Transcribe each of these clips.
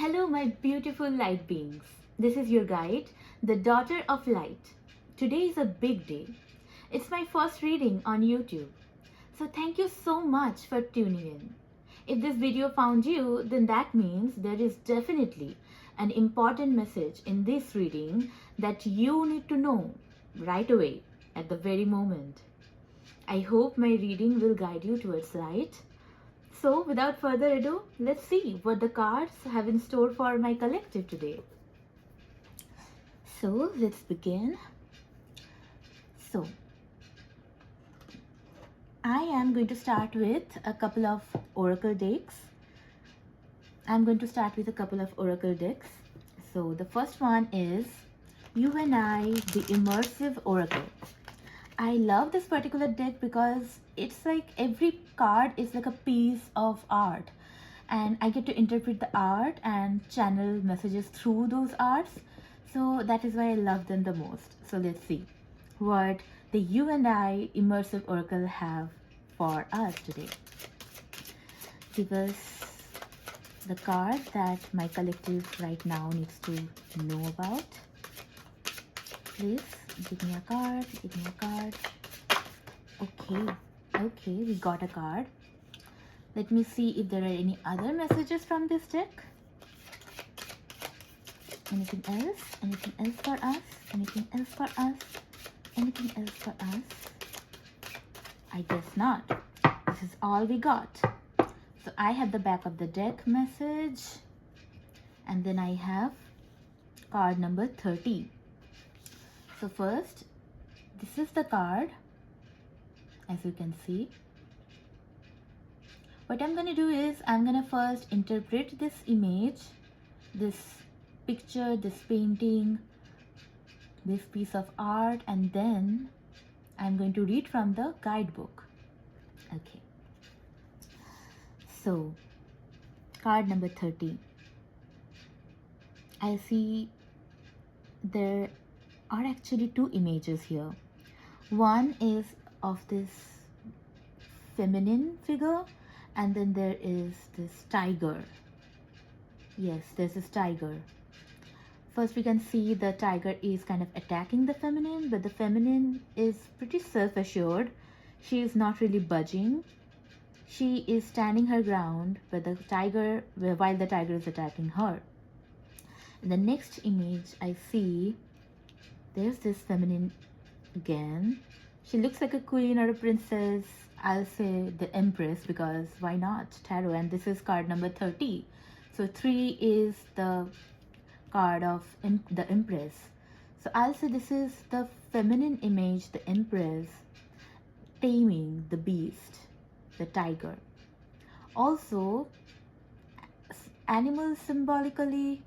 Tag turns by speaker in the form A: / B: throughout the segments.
A: Hello, my beautiful light beings. This is your guide, the daughter of light. Today is a big day. It's my first reading on YouTube. So thank you so much for tuning in. If this video found you, then that means there is definitely an important message in this reading that you need to know right away at the very moment. I hope my reading will guide you towards light. So, without further ado, let's see what the cards have in store for my collective today. So, let's begin. So, I am going to start with a couple of oracle decks. I'm going to start with a couple of oracle decks. So, the first one is You and I, the Immersive Oracle. I love this particular deck because it's like every card is like a piece of art, and I get to interpret the art and channel messages through those arts. So that is why I love them the most. So let's see what the You and I Immersive Oracle have for us today. Give us the card that my collective right now needs to know about. Please give me a card, give me a card. Okay, we got a card. Let me see if there are any other messages from this deck. Anything else? Anything else for us? Anything else for us? Anything else for us? I guess not. This is all we got. So I have the back of the deck message, and then I have card number 30. So first, this is the card, as you can see. What I'm going to do is I'm going to first interpret this image, this picture, this painting, this piece of art, and then I'm going to read from the guidebook. Okay. So, card number 30. I see there are actually two images here. One is of this feminine figure, and then there is this tiger. Yes, there's this tiger. First we can see the tiger is kind of attacking the feminine, but the feminine is pretty self-assured. She is not really budging. She is standing her ground, but the tiger, while the tiger is attacking her. In the next image I see there's this feminine again. She looks like a queen or a princess. I'll say the empress because why not? Tarot, and this is card number 30. So 3 is the card of the empress. So I'll say this is the feminine image, the empress, taming the beast, the tiger. Also, animals symbolically.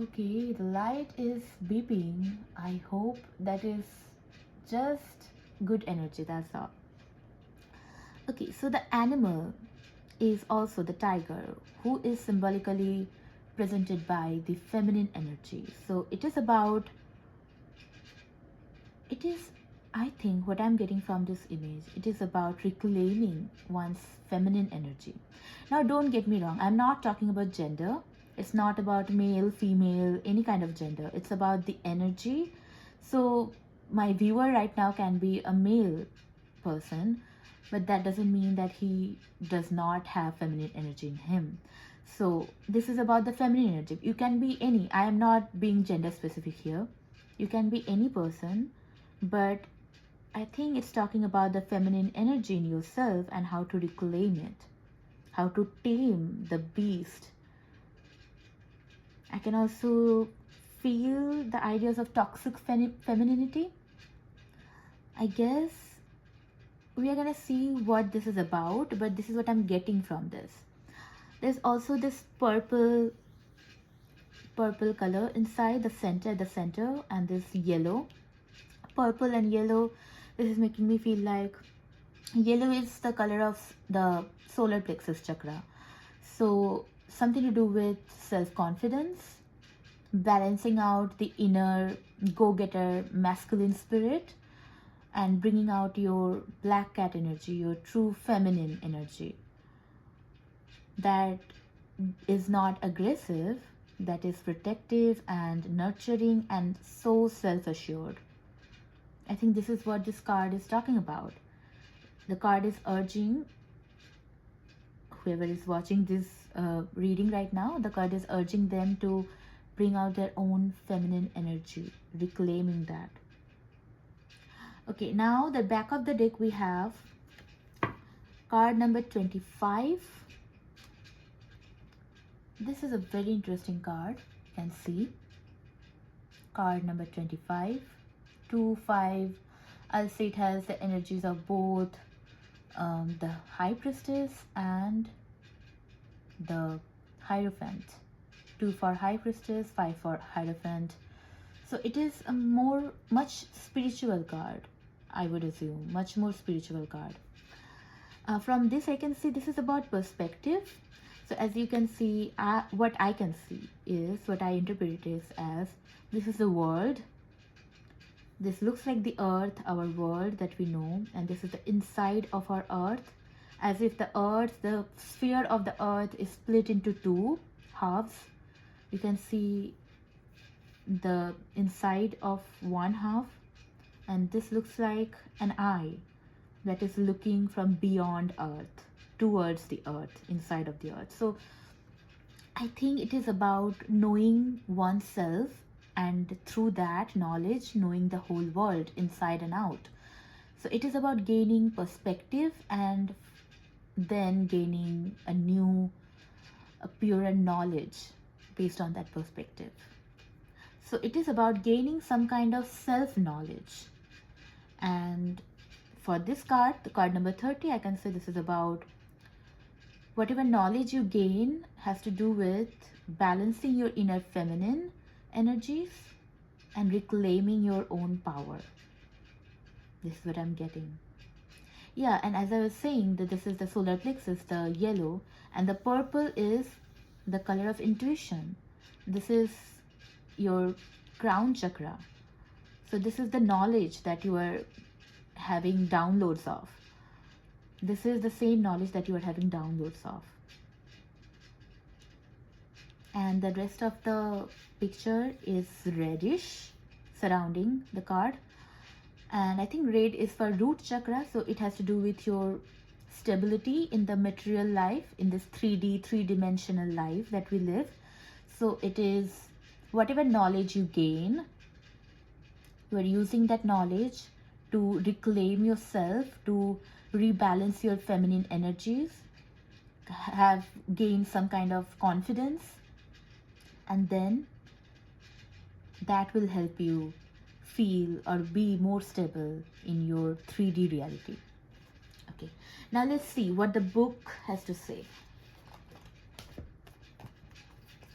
A: Okay, the light is beeping. I hope that is just good energy, that's all. Okay, so the animal is also the tiger, who is symbolically presented by the feminine energy. So it is about, I think what I'm getting from this image, it is about reclaiming one's feminine energy. Now don't get me wrong, I'm not talking about gender. It's not about male, female, any kind of gender. It's about the energy. So my viewer right now can be a male person, but that doesn't mean that he does not have feminine energy in him. So this is about the feminine energy. You can be any. I am not being gender specific here. You can be any person, but I think it's talking about the feminine energy in yourself and how to reclaim it, how to tame the beast. I can also feel the ideas of toxic femininity. I guess we are going to see what this is about, but this is what I'm getting from this. There's also this purple color inside the center, and this yellow. Purple and yellow, this is making me feel like yellow is the color of the solar plexus chakra. So something to do with self-confidence, balancing out the inner go-getter masculine spirit, and bringing out your black cat energy, your true feminine energy. that is not aggressive, that is protective and nurturing and so self-assured. I think this is what this card is talking about. The card is urging whoever is watching this reading right now, the card is urging them to bring out their own feminine energy, reclaiming that. Okay, now the back of the deck we have card number 25. This is a very interesting card. You can see card number 25, 2, 5. I'll say it has the energies of both the High Priestess and the Hierophant. 2 for High Priestess, 5 for Hierophant. So it is a much spiritual card, I would assume, much more spiritual card. From this I can see this is about perspective. So as you can see, what I can see is, what I interpret is as, this is the world. This looks like the earth, our world that we know, and this is the inside of our earth, as if the sphere of the earth is split into two halves. You can see the inside of one half, and this looks like an eye that is looking from beyond earth towards the earth, inside of the earth. So I think it is about knowing oneself, and through that knowledge knowing the whole world inside and out. So it is about gaining perspective and then gaining a purer knowledge based on that perspective. So it is about gaining some kind of self-knowledge. And for this card, the card number 30, I can say this is about whatever knowledge you gain has to do with balancing your inner feminine energies and reclaiming your own power. This is what I'm getting. Yeah, and as I was saying, that this is the solar plexus, the yellow, and the purple is the color of intuition. This is your crown chakra. So this is the knowledge that you are having downloads of. This is the same knowledge that you are having downloads of. And the rest of the picture is reddish surrounding the card. And I think red is for root chakra, so it has to do with your stability in the material life, in this 3D, three-dimensional life that we live. So it is whatever knowledge you gain, you are using that knowledge to reclaim yourself, to rebalance your feminine energies, have gained some kind of confidence, and then that will help you feel or be more stable in your 3D reality. Okay, now let's see what the book has to say.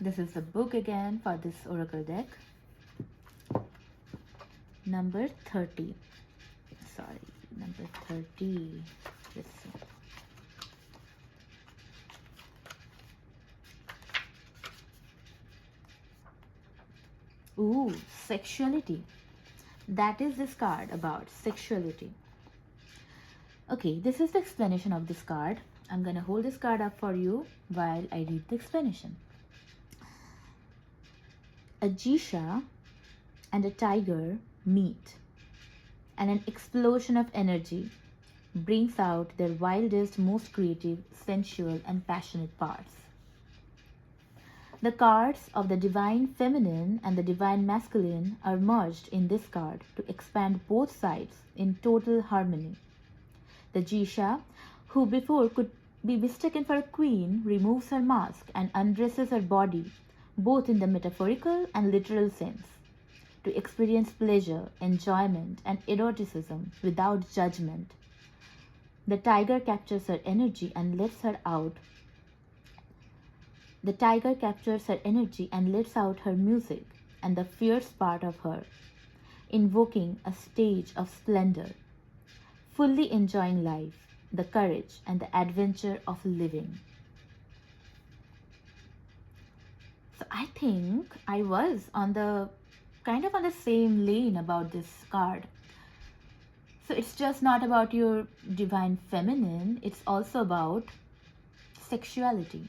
A: This is the book again for this oracle deck. Number 30. Sorry, number 30. Let's see. Ooh, sexuality. That is this card about, sexuality. Okay, this is the explanation of this card. I'm gonna hold this card up for you while I read the explanation. A geisha and a tiger meet, and an explosion of energy brings out their wildest, most creative, sensual, and passionate parts. The cards of the divine feminine and the divine masculine are merged in this card to expand both sides in total harmony. The geisha, who before could be mistaken for a queen, removes her mask and undresses her body, both in the metaphorical and literal sense, to experience pleasure, enjoyment, and eroticism without judgment. The tiger captures her energy and lets her out. The tiger captures her energy and lets out her music and the fierce part of her, invoking a stage of splendor, fully enjoying life, the courage and the adventure of living. So I think I was on the same lane about this card. So it's just not about your divine feminine, it's also about sexuality.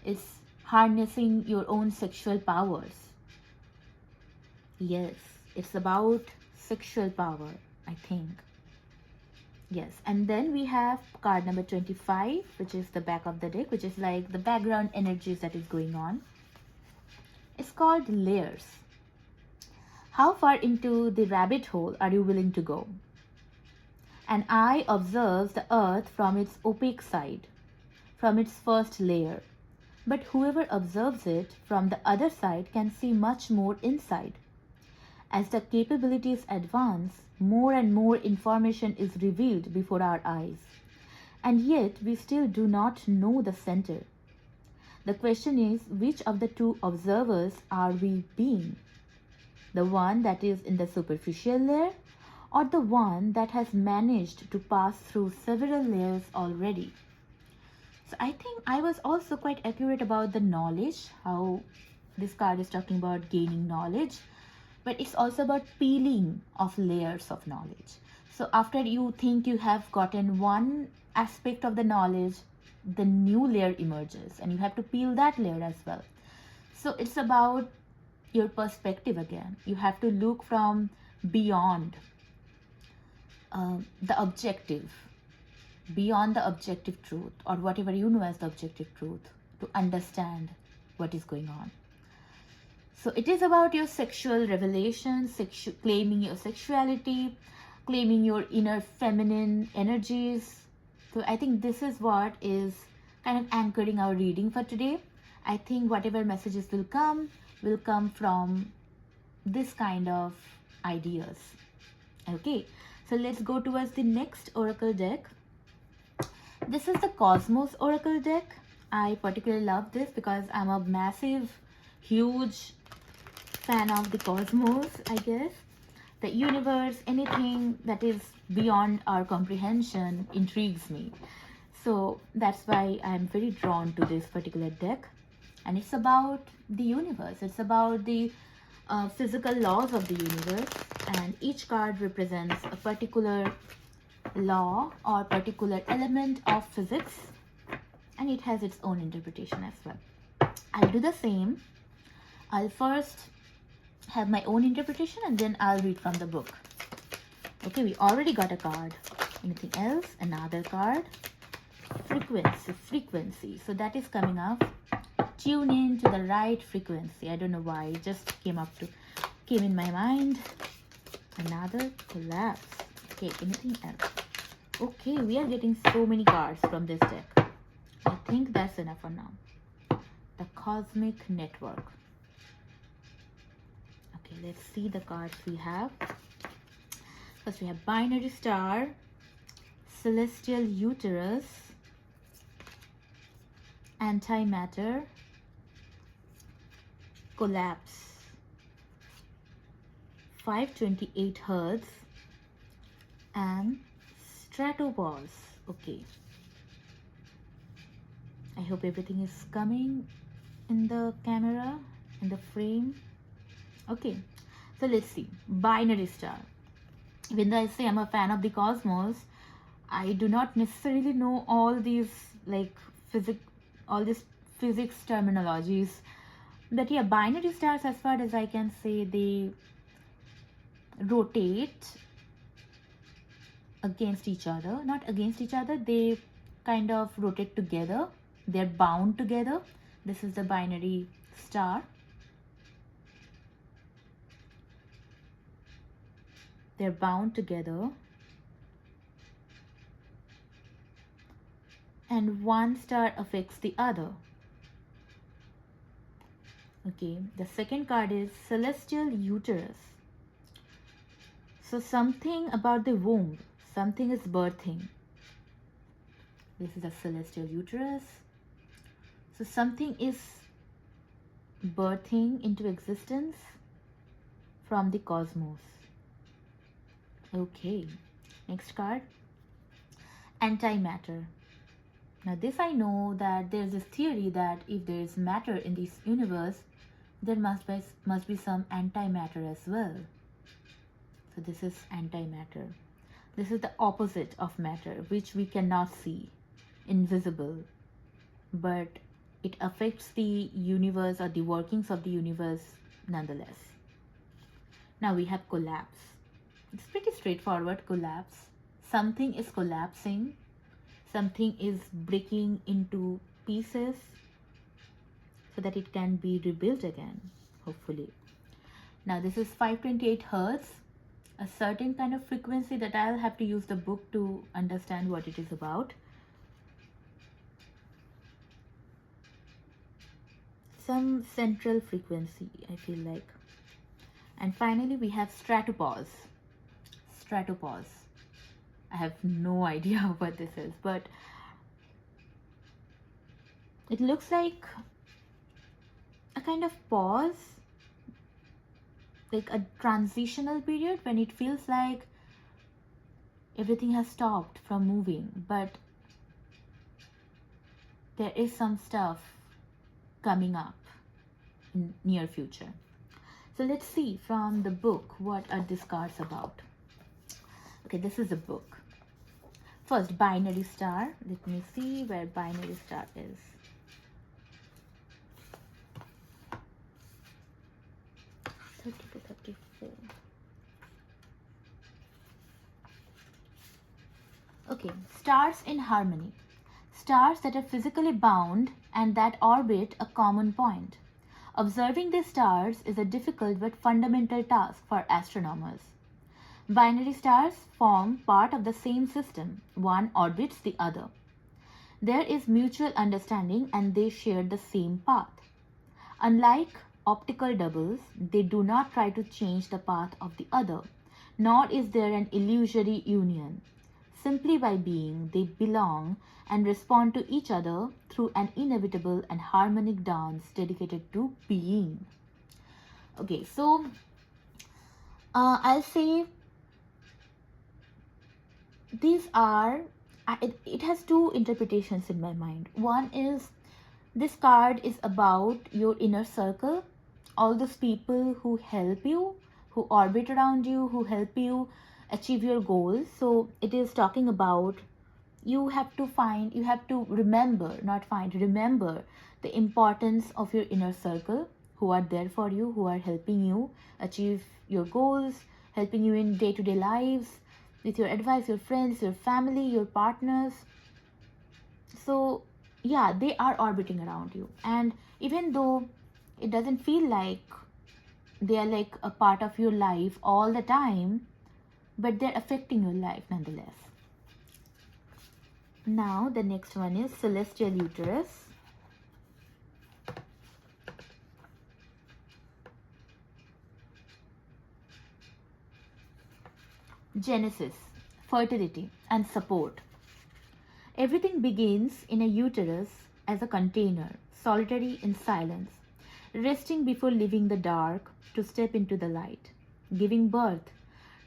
A: It's harnessing your own sexual powers. Yes, it's about sexual power, I think. Yes, and then we have card number 25, which is the back of the deck, which is like the background energies that is going on. It's called layers. How far into the rabbit hole are you willing to go? An eye observes the earth from its opaque side, from its first layer. But whoever observes it from the other side can see much more inside. As the capabilities advance, more and more information is revealed before our eyes. And yet, we still do not know the center. The question is, which of the two observers are we being? The one that is in the superficial layer, or the one that has managed to pass through several layers already? So I think I was also quite accurate about the knowledge, how this card is talking about gaining knowledge, but it's also about peeling of layers of knowledge. So after you think you have gotten one aspect of the knowledge, the new layer emerges and you have to peel that layer as well. So it's about your perspective again. You have to look from beyond the objective, beyond the objective truth, or whatever you know as the objective truth, to understand what is going on. So it is about your sexual revelation, claiming your sexuality, claiming your inner feminine energies. So I think this is what is kind of anchoring our reading for today. I think whatever messages will come from this kind of ideas. Okay, so let's go towards the next oracle deck. This is the Cosmos oracle deck. I particularly love this because I'm a massive, huge fan of the cosmos, I guess. The universe, anything that is beyond our comprehension intrigues me. So that's why I'm very drawn to this particular deck. And it's about the universe. It's about the physical laws of the universe. And each card represents a particular law or particular element of physics. And it has its own interpretation as well. I'll do the same. I'll first have my own interpretation and then I'll read from the book. Okay, we already got a card. Anything else? Another card. Frequency. So that is coming up. Tune in to the right frequency. I don't know why. It just came in my mind. Another collapse. Okay, anything else? Okay, we are getting so many cards from this deck. I think that's enough for now. The Cosmic Network. Okay, let's see the cards we have. First we have Binary Star, Celestial Uterus, Antimatter, Collapse, 528 Hertz, and Stratopause. Okay. I hope everything is coming in the camera, in the frame. Okay, so let's see. Binary Star. Even though I say I'm a fan of the cosmos, I do not necessarily know all these physics terminologies. But yeah, binary stars, as far as I can say, they rotate against each other. Not against each other, they kind of rotate together. They're bound together. This is the binary star. They're bound together. And one star affects the other. Okay, the second card is Celestial Uterus. So something about the womb, something is birthing. This is a celestial uterus. So something is birthing into existence from the cosmos. Okay, next card, Antimatter. Now this I know that there's this theory that if there is matter in this universe, there must be some antimatter as well. So this is antimatter. This is the opposite of matter, which we cannot see, invisible, but it affects the universe or the workings of the universe nonetheless. Now we have collapse. It's pretty straightforward. Collapse. Something is collapsing, something is breaking into pieces so that it can be rebuilt again, hopefully. Now this is 528 hertz, a certain kind of frequency that I'll have to use the book to understand what it is about. Some central frequency, I feel like. And finally we have stratopause. Stratopause. I have no idea what this is, but it looks like a kind of pause, like a transitional period when it feels like everything has stopped from moving, but there is some stuff coming up in near future. So let's see from the book what are these cards about. Okay, this is the book. First, binary star. Let me see where binary star is. To 34. Okay, stars in harmony. Stars that are physically bound and that orbit a common point. Observing these stars is a difficult but fundamental task for astronomers. Binary stars form part of the same system. One orbits the other. There is mutual understanding and they share the same path. Unlike optical doubles, they do not try to change the path of the other, nor is there an illusory union. Simply by being, they belong and respond to each other through an inevitable and harmonic dance dedicated to being. Okay, so I'll say these are, it has two interpretations in my mind. One is this card is about your inner circle, all those people who help you, who orbit around you, who help you achieve your goals. So it is talking about you have to remember, not find, remember the importance of your inner circle, who are there for you, who are helping you achieve your goals, helping you in day-to-day lives, with your advice, your friends, your family, your partners. So yeah, they are orbiting around you, and even though it doesn't feel like they are like a part of your life all the time, but they're affecting your life nonetheless. Now the next one is celestial uterus. Genesis, fertility and support. Everything begins in a uterus as a container, solitary in silence, resting before leaving the dark to step into the light, giving birth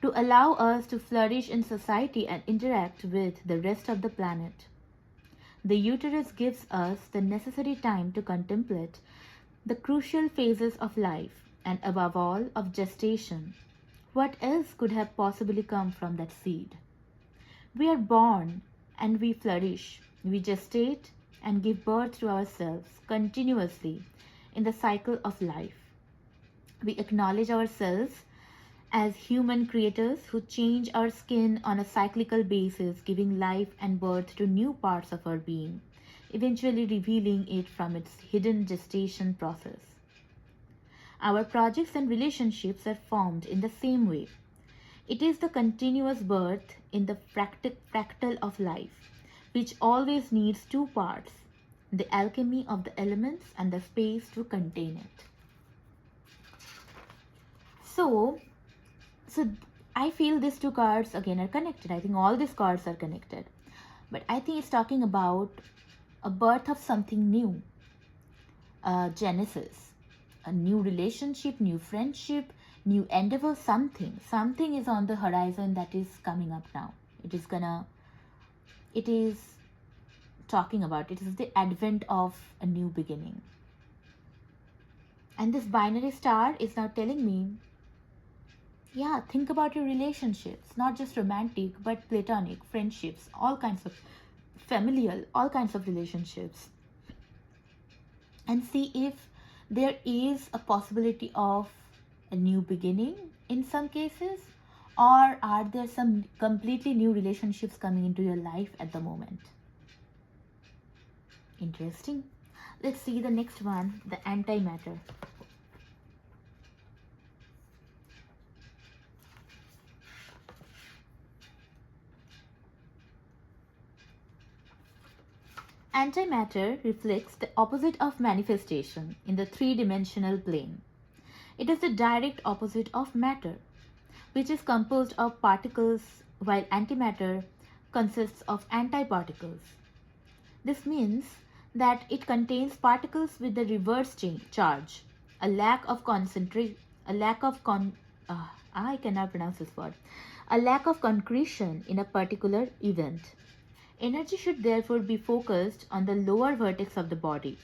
A: to allow us to flourish in society and interact with the rest of the planet. The uterus gives us the necessary time to contemplate the crucial phases of life and above all of gestation. What else could have possibly come from that seed? We are born and we flourish. We gestate and give birth to ourselves continuously in the cycle of life. We acknowledge ourselves as human creators who change our skin on a cyclical basis, giving life and birth to new parts of our being, eventually revealing it from its hidden gestation process. Our projects and relationships are formed in the same way. It is the continuous birth in the fractal of life, which always needs two parts, the alchemy of the elements and the space to contain it. So I feel these two cards again are connected. I think all these cards are connected. But I think it's talking about a birth of something new, Genesis. A new relationship, new friendship, new endeavor, something is on the horizon that is coming up now. It is talking about, it is the advent of a new beginning. And this binary star is now telling me, yeah, think about your relationships, not just romantic but platonic, friendships, all kinds of familial, all kinds of relationships. and see if there is a possibility of a new beginning in some cases, or are there some completely new relationships coming into your life at the moment. Interesting. Let's see the next one, the antimatter. Antimatter reflects the opposite of manifestation in the three-dimensional plane. It is the direct opposite of matter, which is composed of particles, while antimatter consists of antiparticles. This means that it contains particles with the reverse charge, a lack of concentration, I cannot pronounce this word, a lack of concretion in a particular event. Energy should therefore be focused on the lower vertex of the body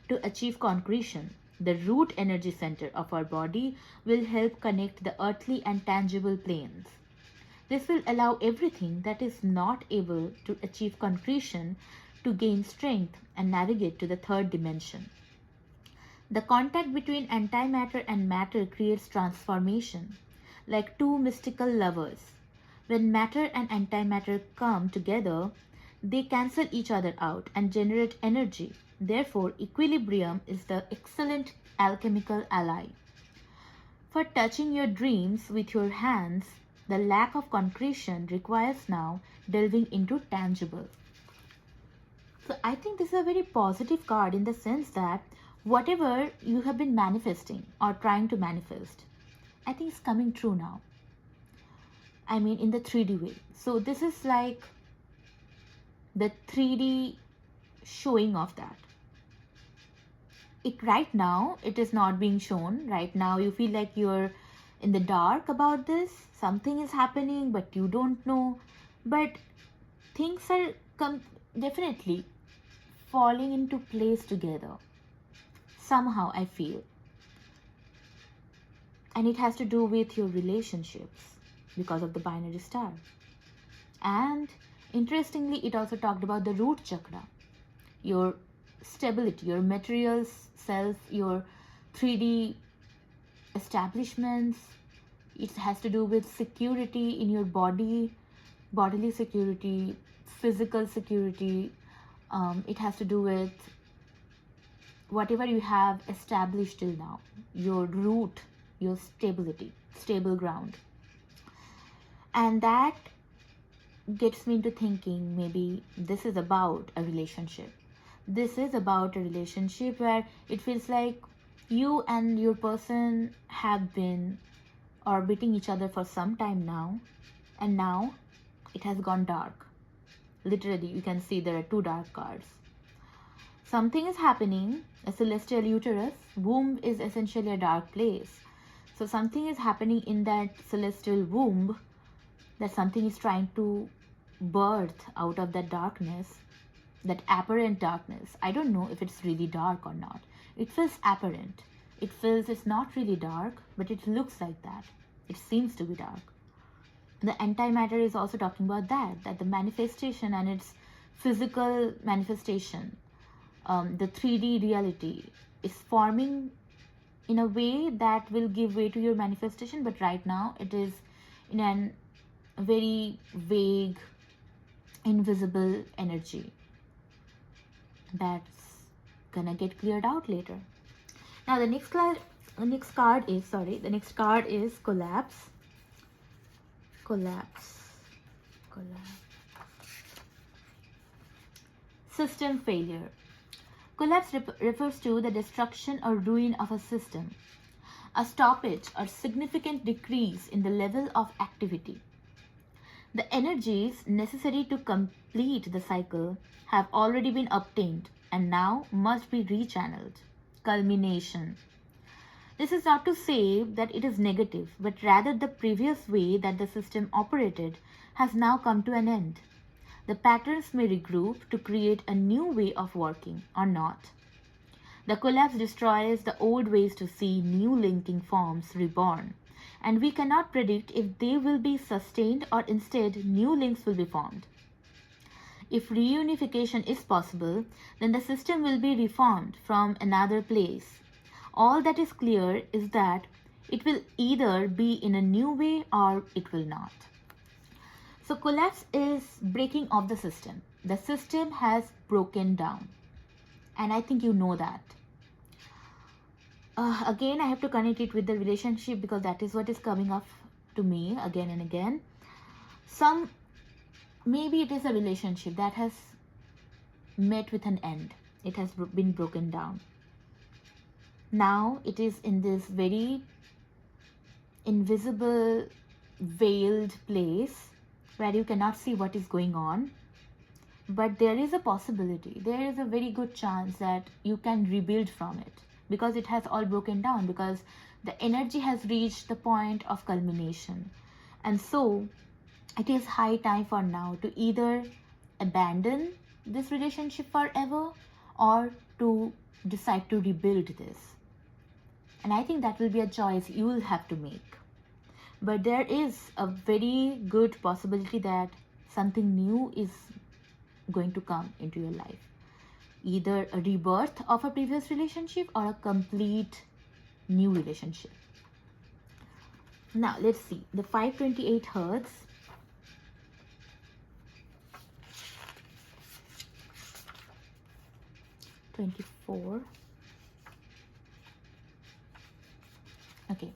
A: to achieve concretion. The root energy center of our body will help connect the earthly and tangible planes. This will allow everything that is not able to achieve concretion to gain strength and navigate to the third dimension. The contact between antimatter and matter creates transformation, like two mystical lovers. When matter and antimatter come together, they cancel each other out and generate energy. Therefore, equilibrium is the excellent alchemical ally. For touching your dreams with your hands, the lack of concretion requires now delving into tangible. So I think this is a very positive card in the sense that whatever you have been manifesting or trying to manifest, I think it's coming true now. I mean, in the 3D way. So this is like the 3D showing of that. Right now, it is not being shown. Right now, you feel like you're in the dark about this. Something is happening, but you don't know. But things are definitely falling into place together. Somehow, I feel. And it has to do with your relationships because of the binary star. And interestingly, it also talked about the root chakra, your stability, your material self, your 3D establishments. It has to do with security in your body, bodily security, physical security. It has to do with whatever you have established till now, your root, your stability, stable ground. And that gets me into thinking maybe this is about a relationship. This is about a relationship where it feels like you and your person have been orbiting each other for some time now, and now it has gone dark. Literally, you can see there are two dark cards. Something is happening. A celestial uterus, womb is essentially a dark place. So something is happening in that celestial womb, that something is trying to birth out of that darkness, that apparent darkness. I don't know if it's really dark or not. It feels apparent. It feels it's not really dark, but it looks like that. It seems to be dark. The antimatter is also talking about that the manifestation and its physical manifestation, the 3D reality is forming in a way that will give way to your manifestation, but right now it is in a very vague, invisible energy that's gonna get cleared out later. Now the next card is collapse. System failure. Collapse refers to the destruction or ruin of a system, a stoppage or significant decrease in the level of activity. The energies necessary to complete the cycle have already been obtained and now must be rechanneled. Culmination. This is not to say that it is negative, but rather the previous way that the system operated has now come to an end. The patterns may regroup to create a new way of working or not. The collapse destroys the old ways to see new linking forms reborn, and we cannot predict if they will be sustained or instead new links will be formed. If reunification is possible, then the system will be reformed from another place. All that is clear is that it will either be in a new way or it will not. So collapse is breaking of the system. The system has broken down. And I think you know that. Again, I have to connect it with the relationship because that is what is coming up to me again and again. Maybe it is a relationship that has met with an end. It has been broken down. Now it is in this very invisible, veiled place where you cannot see what is going on. But there is a possibility, there is a very good chance that you can rebuild from it, because it has all broken down, because the energy has reached the point of culmination. And so it is high time for now to either abandon this relationship forever or to decide to rebuild this. And I think that will be a choice you will have to make. But there is a very good possibility that something new is going to come into your life. Either a rebirth of a previous relationship or a complete new relationship. Now let's see the 528 hertz. '24. Okay.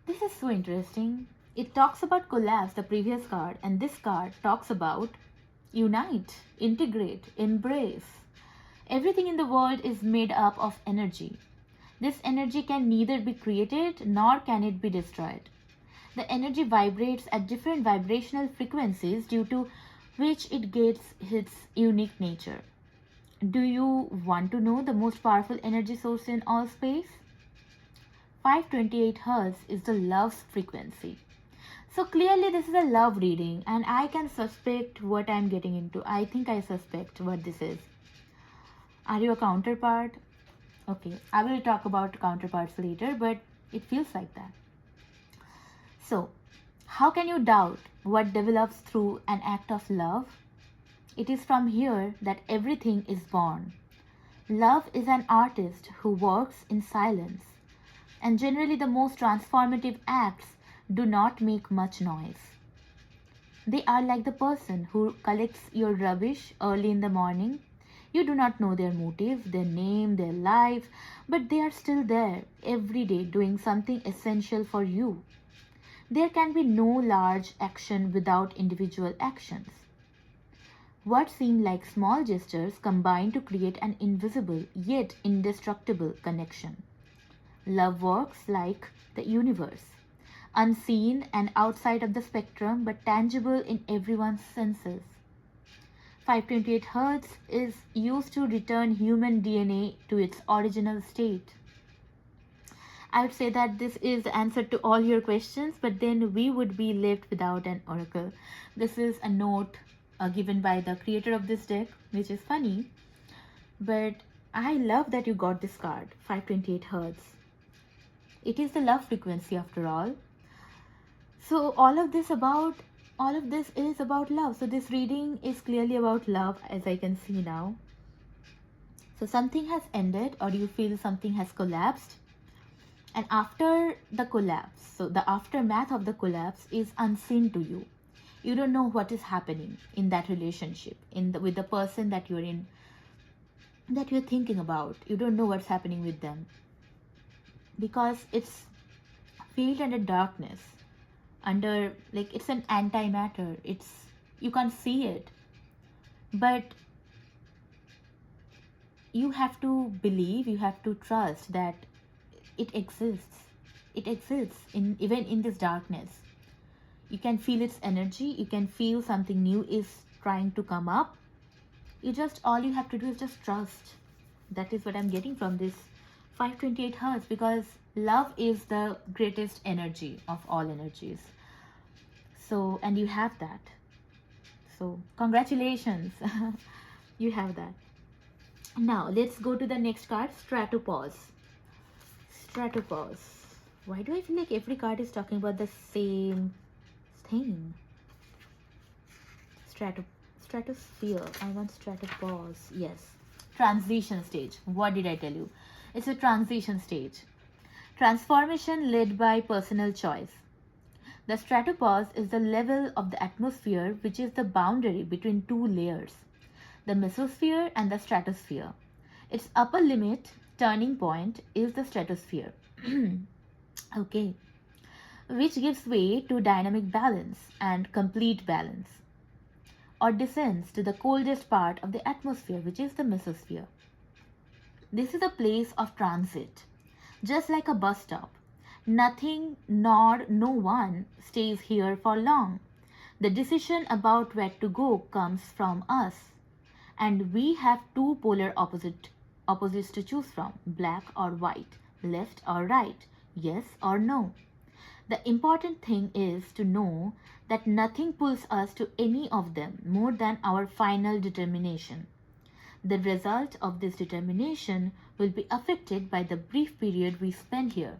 A: This is so interesting. It talks about collapse, the previous card, and this card talks about unite, integrate, embrace. Everything in the world is made up of energy. This energy can neither be created nor can it be destroyed. The energy vibrates at different vibrational frequencies, due to which it gets its unique nature. Do you want to know the most powerful energy source in all space? 528 hertz is the love frequency. So clearly this is a love reading, and I can suspect what I'm getting into. I think I suspect what this is. Are you a counterpart? Okay, I will talk about counterparts later, but it feels like that. So, how can you doubt what develops through an act of love? It is from here that everything is born. Love is an artist who works in silence, and generally the most transformative acts do not make much noise. They are like the person who collects your rubbish early in the morning. You do not know their motive, their name, their life, but they are still there every day doing something essential for you. There can be no large action without individual actions. What seem like small gestures combine to create an invisible yet indestructible connection. Love works like the universe, unseen and outside of the spectrum, but tangible in everyone's senses. 528 hertz is used to return human DNA to its original state. I would say that this is the answer to all your questions, but then we would be left without an oracle. This is a note given by the creator of this deck, which is funny, but I love that you got this card, 528 hertz. It is the love frequency after all. So all of this is about love. So this reading is clearly about love, as I can see now. So something has ended, or you feel something has collapsed. And after the collapse, so the aftermath of the collapse is unseen to you. You don't know what is happening in that relationship, with the person that you're in, that you're thinking about. You don't know what's happening with them, because it's veiled under darkness, under, like, it's an antimatter. You can't see it, but you have to believe, you have to trust that it exists. It exists even in this darkness. You can feel its energy. You can feel something new is trying to come up. All you have to do is just trust. That is what I'm getting from this 528 hertz, because love is the greatest energy of all energies. So, and you have that. So, congratulations. You have that. Now, let's go to the next card, Stratopause. Stratopause. Why do I feel like every card is talking about the same thing? stratosphere. I want stratopause. Yes. Transition stage. What did I tell you? It's a transition stage. Transformation led by personal choice. The stratopause is the level of the atmosphere which is the boundary between two layers, the mesosphere and the stratosphere. Its upper limit, turning point, is the stratosphere. Okay. Which gives way to dynamic balance and complete balance, or descends to the coldest part of the atmosphere, which is the mesosphere. This is a place of transit, just like a bus stop. Nothing nor no one stays here for long. The decision about where to go comes from us, and we have two polar opposites to choose from, black or white, left or right, yes or no. The important thing is to know that nothing pulls us to any of them more than our final determination. The result of this determination will be affected by the brief period we spend here.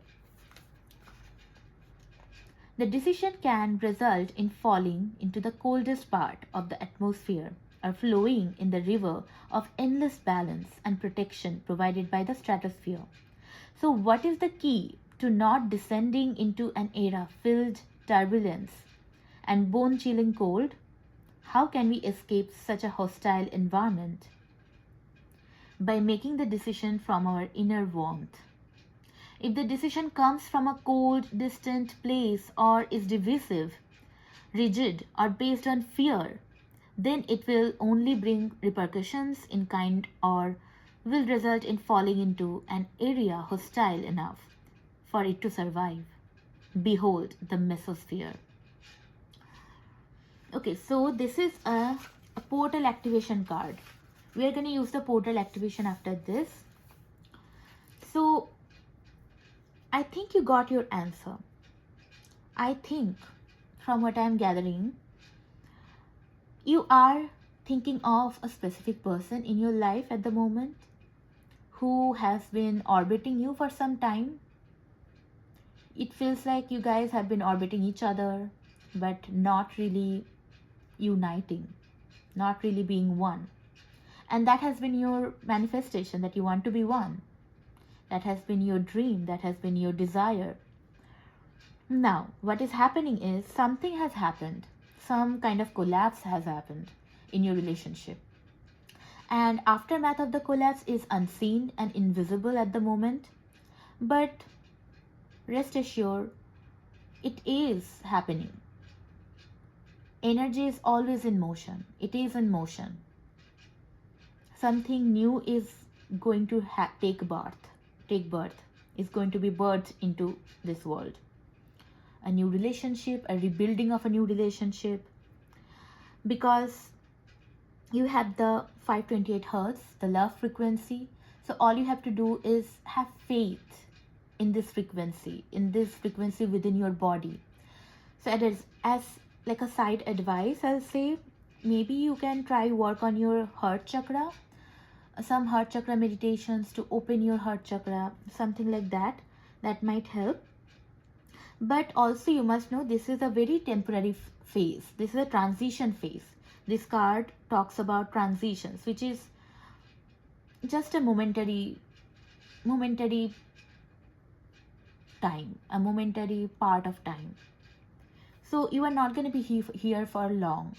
A: The decision can result in falling into the coldest part of the atmosphere or flowing in the river of endless balance and protection provided by the stratosphere. So, what is the key to not descending into an era filled turbulence and bone chilling cold? How can we escape such a hostile environment? By making the decision from our inner warmth. If the decision comes from a cold, distant place or is divisive, rigid, or based on fear, then it will only bring repercussions in kind or will result in falling into an area hostile enough for it to survive. Behold the mesosphere. Okay, so this is a portal activation card. We are going to use the portal activation after this. So, I think you got your answer. I think, from what I am gathering, you are thinking of a specific person in your life at the moment who has been orbiting you for some time. It feels like you guys have been orbiting each other, but not really uniting, not really being one. And that has been your manifestation, that you want to be one. That has been your dream, that has been your desire. Now, what is happening is something has happened. Some kind of collapse has happened in your relationship. And aftermath of the collapse is unseen and invisible at the moment. But rest assured, it is happening. Energy is always in motion. It is in motion. Something new is going to take birth, is going to be birthed into this world. A new relationship, a rebuilding of a new relationship, because you have the 528 hertz, the love frequency. So all you have to do is have faith in this frequency within your body. So it is as like a side advice, I'll say, maybe you can try work on your heart chakra, some heart chakra meditations to open your heart chakra, something like that. That might help. But also you must know this is a very temporary phase. This is a transition phase. This card talks about transitions, which is just a momentary time, a momentary part of time. So you are not going to be here for long.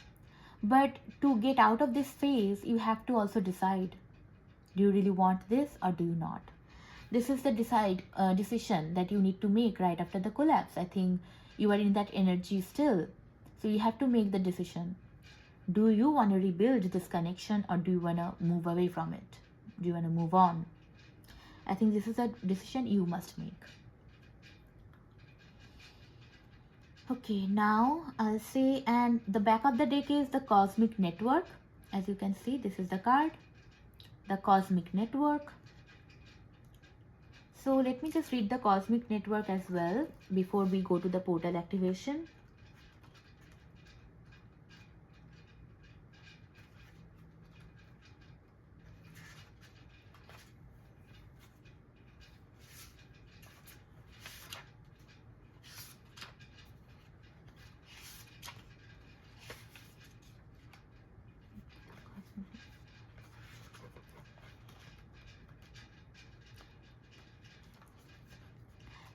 A: But to get out of this phase, you have to also decide, do you really want this or do you not? This is the decision that you need to make right after the collapse. I think you are in that energy still. So you have to make the decision. Do you want to rebuild this connection or do you want to move away from it? Do you want to move on? I think this is a decision you must make. Okay, now I'll say, and the back of the deck is the Cosmic Network. As you can see, this is the card, the Cosmic Network. So let me just read the Cosmic Network as well before we go to the portal activation.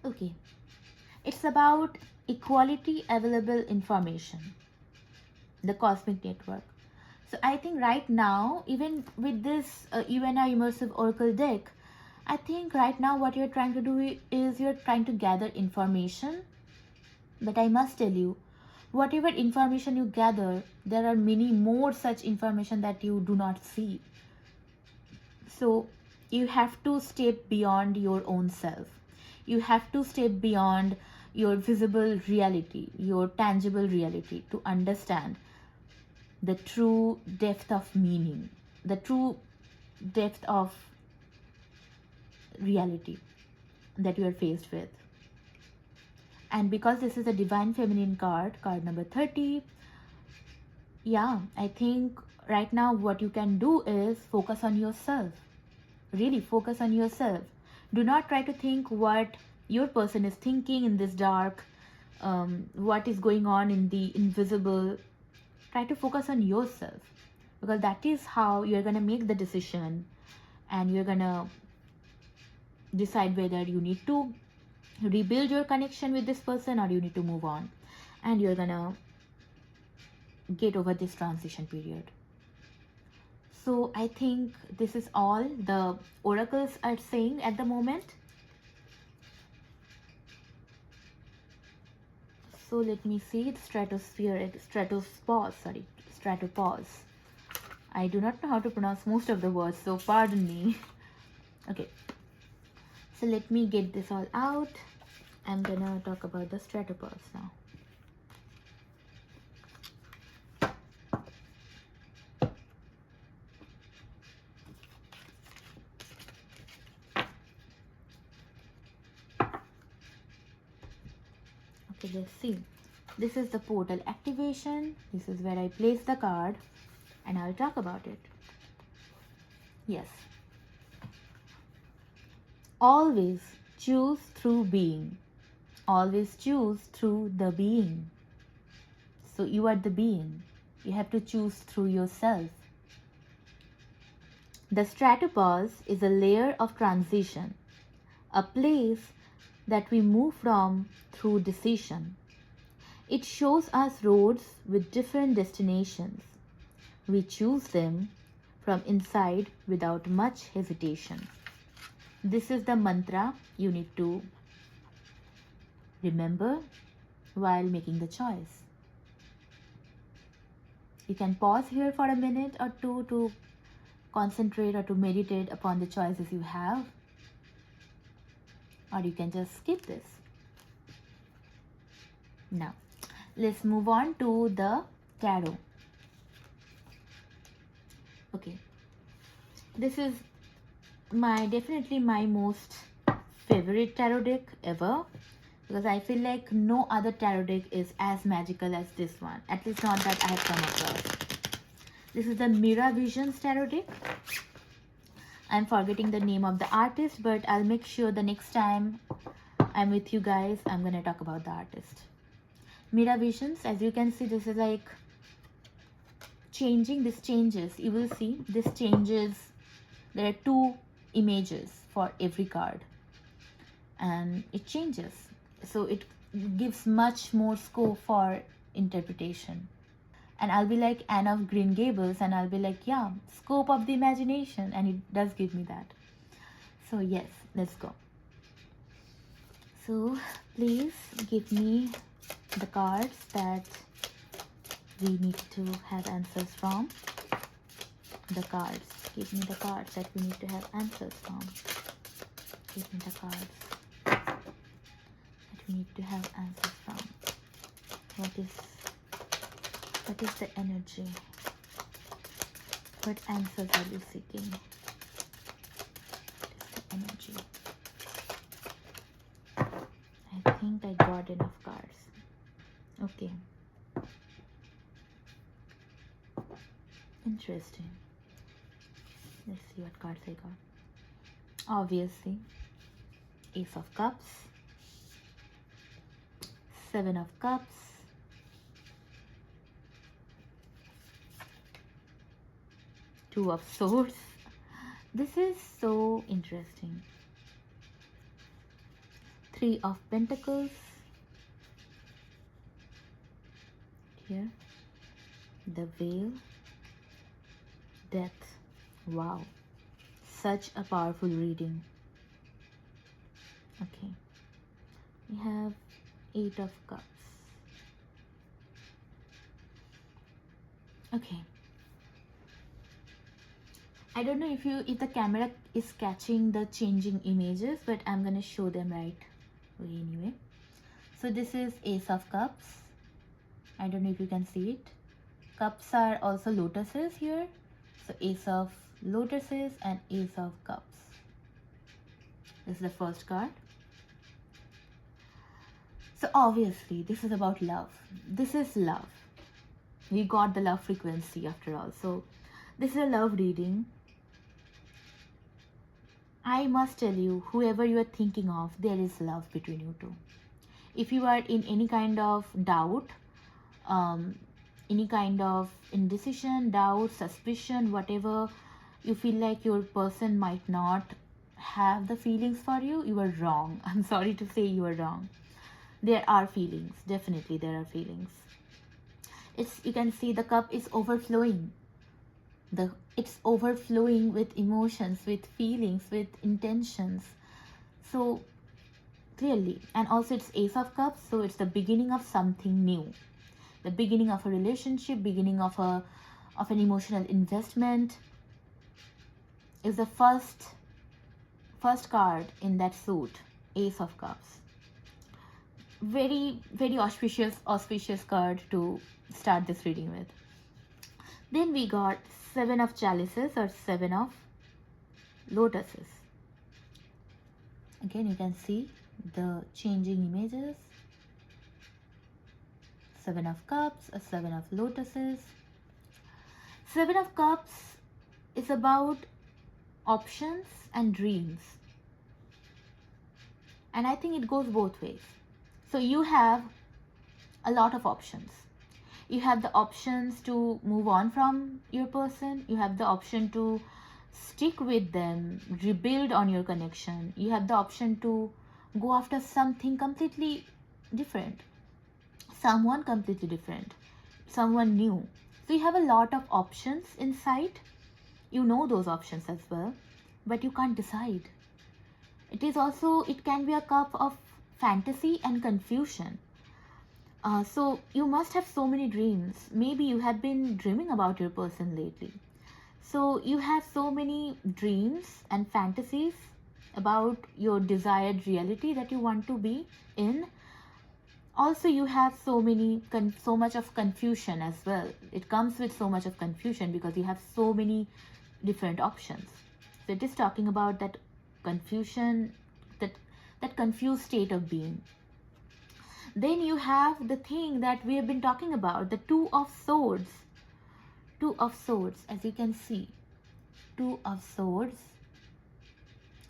A: Okay, it's about equality available information, the cosmic network. So I think right now, even with this UNI immersive oracle deck, I think right now what you're trying to do is you're trying to gather information. But I must tell you, whatever information you gather, there are many more such information that you do not see. So you have to step beyond your own self. You have to step beyond your visible reality, your tangible reality, to understand the true depth of meaning, the true depth of reality that you are faced with. And because this is a divine feminine card, card number 30, yeah, I think right now what you can do is focus on yourself. Really focus on yourself. Do not try to think what your person is thinking in this dark, what is going on in the invisible. Try to focus on yourself, because that is how you're going to make the decision, and you're going to decide whether you need to rebuild your connection with this person or you need to move on, and you're going to get over this transition period. So I think this is all the oracles are saying at the moment. So let me see the stratopause. I do not know how to pronounce most of the words, so pardon me. Okay, so let me get this all out. I'm gonna talk about the stratopause now. Okay, let's see. This is the portal activation. This is where I place the card and I'll talk about it. Yes. Always choose through being. Always choose through the being. So you are the being. You have to choose through yourself. The stratopause is a layer of transition, a place that we move from through decision. It shows us roads with different destinations. We choose them from inside without much hesitation. This is the mantra you need to remember while making the choice. You can pause here for a minute or two to concentrate or to meditate upon the choices you have, or you can just skip this. Now, let's move on to the tarot. Okay, this is definitely my most favorite tarot deck ever, because I feel like no other tarot deck is as magical as this one, at least not that I have come across. This is the Mira Visions tarot deck. I'm forgetting the name of the artist, but I'll make sure the next time I'm with you guys, I'm going to talk about the artist. Mira Visions, as you can see, this is like changing. This changes. You will see this changes. There are two images for every card, and it changes. So it gives much more scope for interpretation. And I'll be like Anne of Green Gables, and I'll be like, yeah, scope of the imagination, and it does give me that. So yes, let's go. So please give me the cards that we need to have answers from. The cards. Give me the cards that we need to have answers from. Give me the cards that we need to have answers from. What is the energy? What answers are you seeking? What is the energy? I think I got enough cards. Okay. Interesting. Let's see what cards I got. Obviously, Ace of Cups, Seven of Cups, Two of Swords. This is so interesting. Three of Pentacles. Here. The Veil. Death. Wow. Such a powerful reading. Okay. We have Eight of Cups. Okay. I don't know if the camera is catching the changing images, but I'm gonna show them right away anyway. So this is Ace of Cups. I don't know if you can see it. Cups are also lotuses here. So Ace of Lotuses and Ace of Cups. This is the first card. So obviously this is about love. This is love. We got the love frequency after all. So this is a love reading. I must tell you, whoever you are thinking of, there is love between you two. If you are in any kind of doubt, any kind of indecision, doubt, suspicion, whatever, you feel like your person might not have the feelings for you, you are wrong. I'm sorry to say you are wrong. There are feelings. Definitely there are feelings. You can see the cup is overflowing. It's overflowing with emotions, with feelings, with intentions. So clearly, and also it's Ace of Cups, so it's the beginning of something new, the beginning of a relationship, beginning of an emotional investment. Is the first card in that suit, Ace of Cups. Very, very auspicious card to start this reading with. Then we got Seven of Chalices or Seven of Lotuses. Again, you can see the changing images. Seven of Cups, a Seven of Lotuses. Seven of Cups is about options and dreams. And I think it goes both ways. So you have a lot of options. You have the options to move on from your person. You have the option to stick with them, rebuild on your connection. You have the option to go after something completely different, someone completely different, someone new. So you have a lot of options in sight. You know those options as well, but you can't decide. It can be a cup of fantasy and confusion. So you must have so many dreams. Maybe you have been dreaming about your person lately. So you have so many dreams and fantasies about your desired reality that you want to be in. Also, you have so much of confusion as well. It comes with so much of confusion because you have so many different options. So it is talking about that confusion, that confused state of being. Then you have the thing that we have been talking about, the Two of Swords. Two of Swords, as you can see. Two of Swords.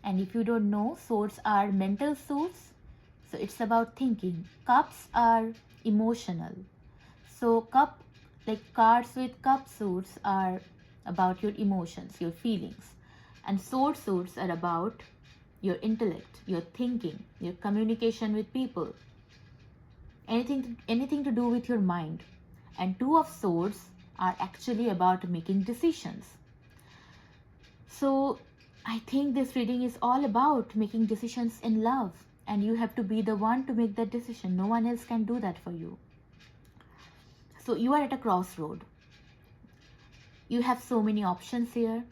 A: And if you don't know, swords are mental suits. So it's about thinking. Cups are emotional. So cards with cup suits are about your emotions, your feelings. And sword suits are about your intellect, your thinking, your communication with people. Anything to do with your mind. And Two of Swords are actually about making decisions. So I think this reading is all about making decisions in love, and you have to be the one to make that decision. No one else can do that for you. So you are at a crossroad. You have so many options here.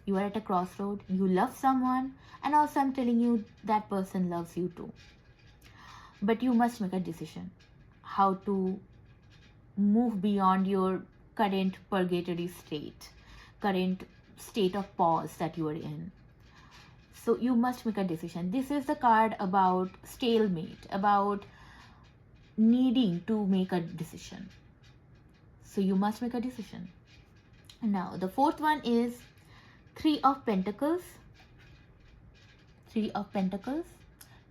A: You are at a crossroad. You love someone, and also I'm telling you that person loves you too. But you must make a decision how to move beyond your current purgatory state, current state of pause that you are in. So you must make a decision. This is the card about stalemate, about needing to make a decision. So you must make a decision. Now the fourth one is Three of Pentacles. Three of Pentacles.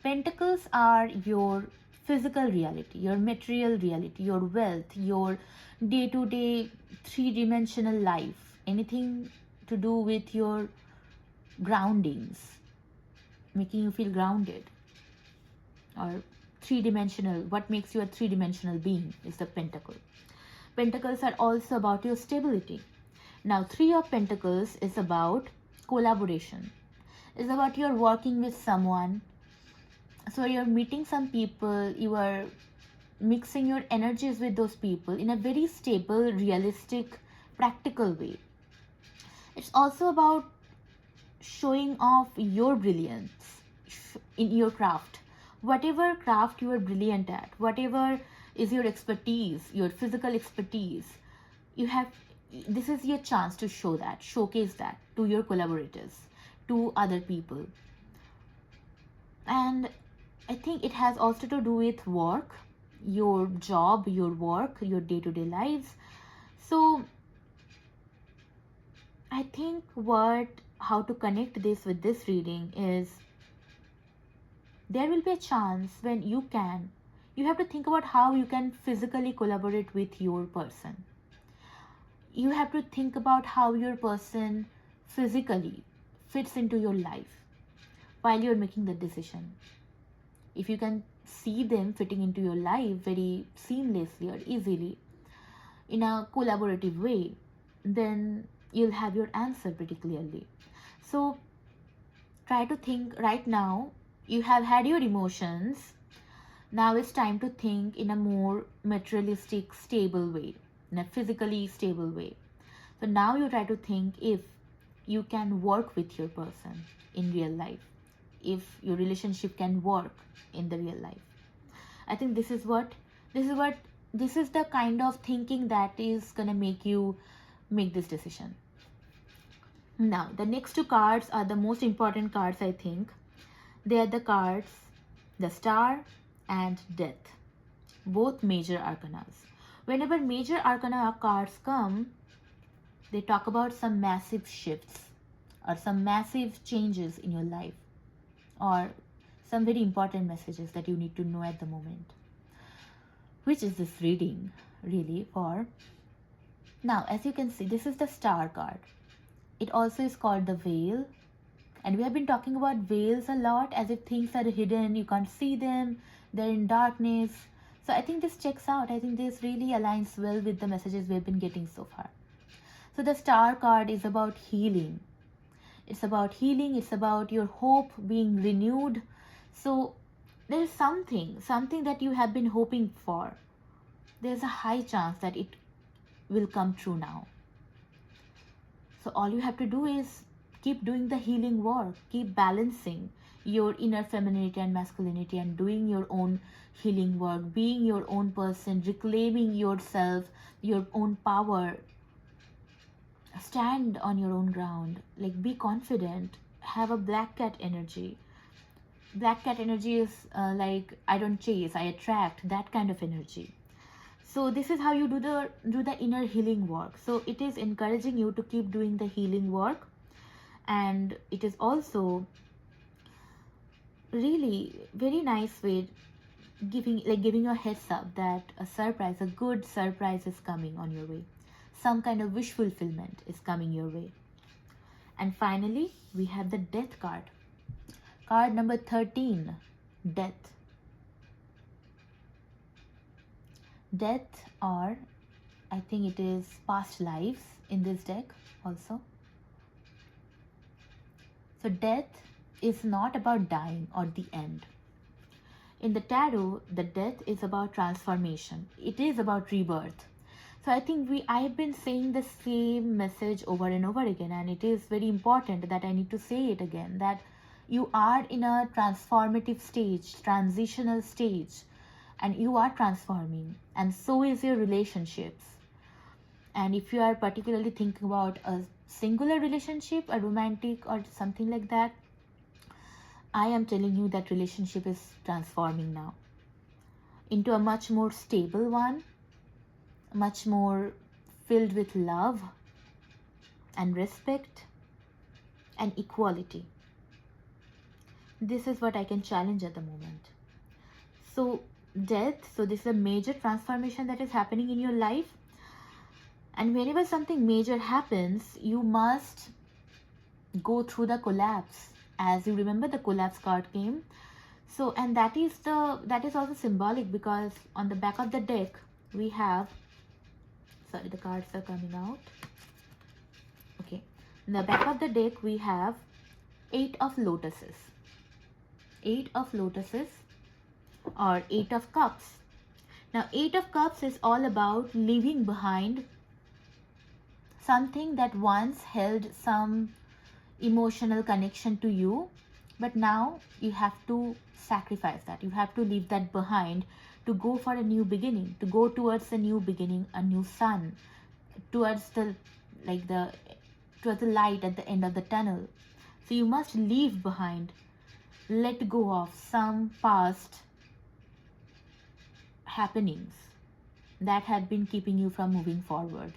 A: Pentacles are your physical reality, your material reality, your wealth, your day-to-day three-dimensional life, anything to do with your groundings, making you feel grounded. or three-dimensional, what makes you a three-dimensional being is the pentacle. Pentacles are also about your stability. Now, Three of Pentacles is about collaboration. It's about you're working with someone. So you're meeting some people, you are mixing your energies with those people in a very stable, realistic, practical way. It's also about showing off your brilliance in your craft. Whatever craft you are brilliant at, whatever is your expertise, your physical expertise, you have, this is your chance to show that, showcase that to your collaborators, to other people. And I think it has also to do with work, your job, your work, your day-to-day lives. So I think how to connect this with this reading is, there will be a chance when you have to think about how you can physically collaborate with your person. You have to think about how your person physically fits into your life while you're making the decision. If you can see them fitting into your life very seamlessly or easily in a collaborative way, then you'll have your answer pretty clearly. So try to think right now. You have had your emotions. Now it's time to think in a more materialistic, stable way, in a physically stable way. So now you try to think if you can work with your person in real life, if your relationship can work in the real life. I think this is the kind of thinking that is gonna make you make this decision. Now, the next two cards are the most important cards, I think. They are the cards, the Star and Death, both major arcanas. Whenever major arcana cards come, they talk about some massive shifts or some massive changes in your life, or some very important messages that you need to know at the moment. Which is this reading really for? Now, as you can see, this is the Star card. It also is called the Veil. And we have been talking about veils a lot, as if things are hidden, you can't see them, they're in darkness. So I think this checks out. I think this really aligns well with the messages we've been getting so far. So the Star card is about healing. It's about healing. It's about your hope being renewed. So there's something that you have been hoping for. There's a high chance that it will come true now. So all you have to do is keep doing the healing work, keep balancing your inner femininity and masculinity and doing your own healing work, being your own person, reclaiming yourself, your own power. Stand on your own ground, like be confident, have a black cat energy. Black cat energy is like, I don't chase, I attract, that kind of energy. So this is how you do the inner healing work. So it is encouraging you to keep doing the healing work, and it is also really very nice way giving you a heads up that a good surprise is coming on your way. Some kind of wish fulfillment is coming your way. And finally, we have the Death card. Card number 13, Death. Death, or I think it is past lives in this deck also. So death is not about dying or the end. In the tarot, the death is about transformation. It is about rebirth. So I think I have been saying the same message over and over again, and it is very important that I need to say it again, that you are in a transformative stage, transitional stage, and you are transforming, and so is your relationships. And if you are particularly thinking about a singular relationship, a romantic or something like that, I am telling you that relationship is transforming now into a much more stable one, much more filled with love and respect and equality. This is what I can challenge at the moment. So death, so this is a major transformation that is happening in your life, and whenever something major happens, you must go through the collapse. As you remember, the collapse card came. So, and that is also symbolic, because on the back of the deck we have, sorry, the cards are coming out. Okay, in the back of the deck we have 8 of lotuses. 8 of lotuses, or 8 of cups. Now 8 of cups is all about leaving behind something that once held some emotional connection to you, but now you have to sacrifice that. You have to leave that behind to go for a new beginning, to go towards a new beginning, a new sun, towards the like the towards the light at the end of the tunnel. So you must leave behind, let go of some past happenings that had been keeping you from moving forward.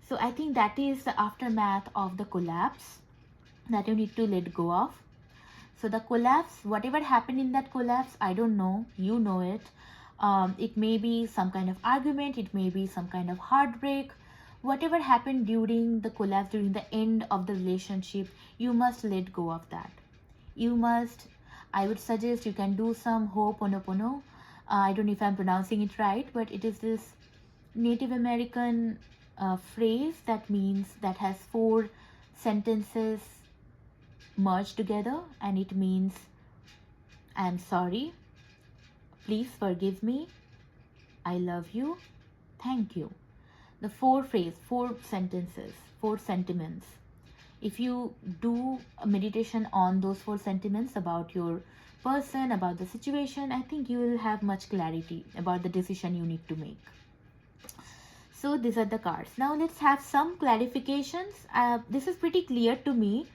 A: So I think that is the aftermath of the collapse that you need to let go of. So the collapse, whatever happened in that collapse, I don't know, you know it. It may be some kind of argument, it may be some kind of heartbreak. Whatever happened during the collapse, during the end of the relationship, you must let go of that. You must, I would suggest you can do some Ho'oponopono. I don't know if I'm pronouncing it right, but it is this Native American phrase that means, that has 4 sentences merged together, and it means, I am sorry, please forgive me, I love you, thank you. The 4 phrase, 4 sentences, 4 sentiments. If you do a meditation on those 4 sentiments about your person, about the situation, I think you will have much clarity about the decision you need to make. So these are the cards. Now let's have some clarifications. This is pretty clear to me,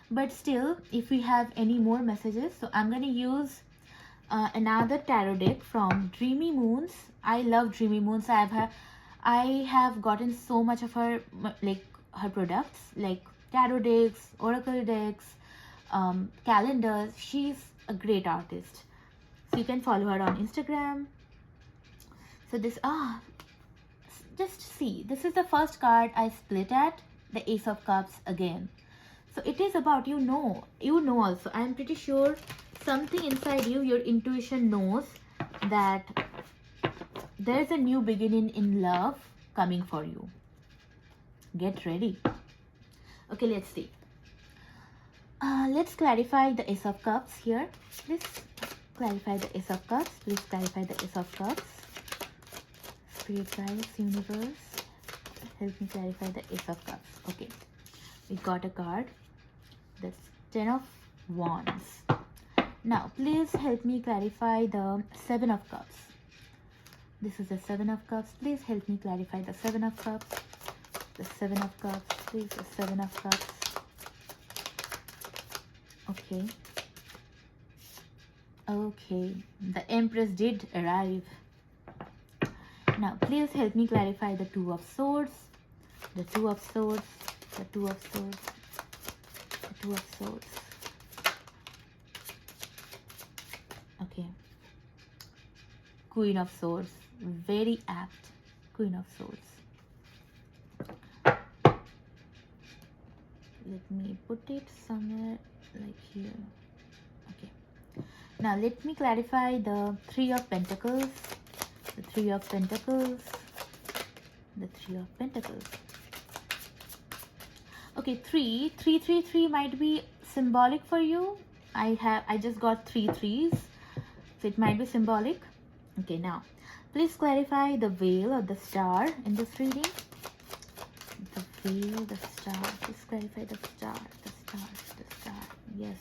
A: but still, if we have any more messages, so I'm going to use another tarot deck from Dreamy Moons. I love Dreamy Moons. I have gotten so much of her, like her products, like tarot decks, oracle decks, calendars. She's a great artist. So you can follow her on Instagram. So this, just see, this is the first card I split at, the Ace of Cups again. So it is about, you know also, I'm pretty sure something inside you, your intuition knows that there's a new beginning in love coming for you. Get ready. Okay, let's see. Let's clarify the Ace of Cups here. Please clarify the Ace of Cups. Please clarify the Ace of Cups. Spirit guides, universe, help me clarify the Ace of Cups. Okay, we got a card. That's 10 of Wands. Now, please help me clarify the 7 of Cups. This is the 7 of Cups. Please help me clarify the 7 of Cups. The 7 of Cups. Please, the 7 of Cups. Okay. Okay, the Empress did arrive. Now, please help me clarify the 2 of Swords, the 2 of Swords, the 2 of Swords, the 2 of Swords. Okay. Queen of Swords, very apt. Queen of Swords. Let me put it somewhere like here. Okay. Now, let me clarify the 3 of Pentacles. The 3 of Pentacles, the 3 of Pentacles. Okay, 3 might be symbolic for you. I just got 3 threes, so it might be symbolic. Okay, now please clarify the veil or the star in this reading. The veil, the star. Please clarify the star, the star, the star. Yes.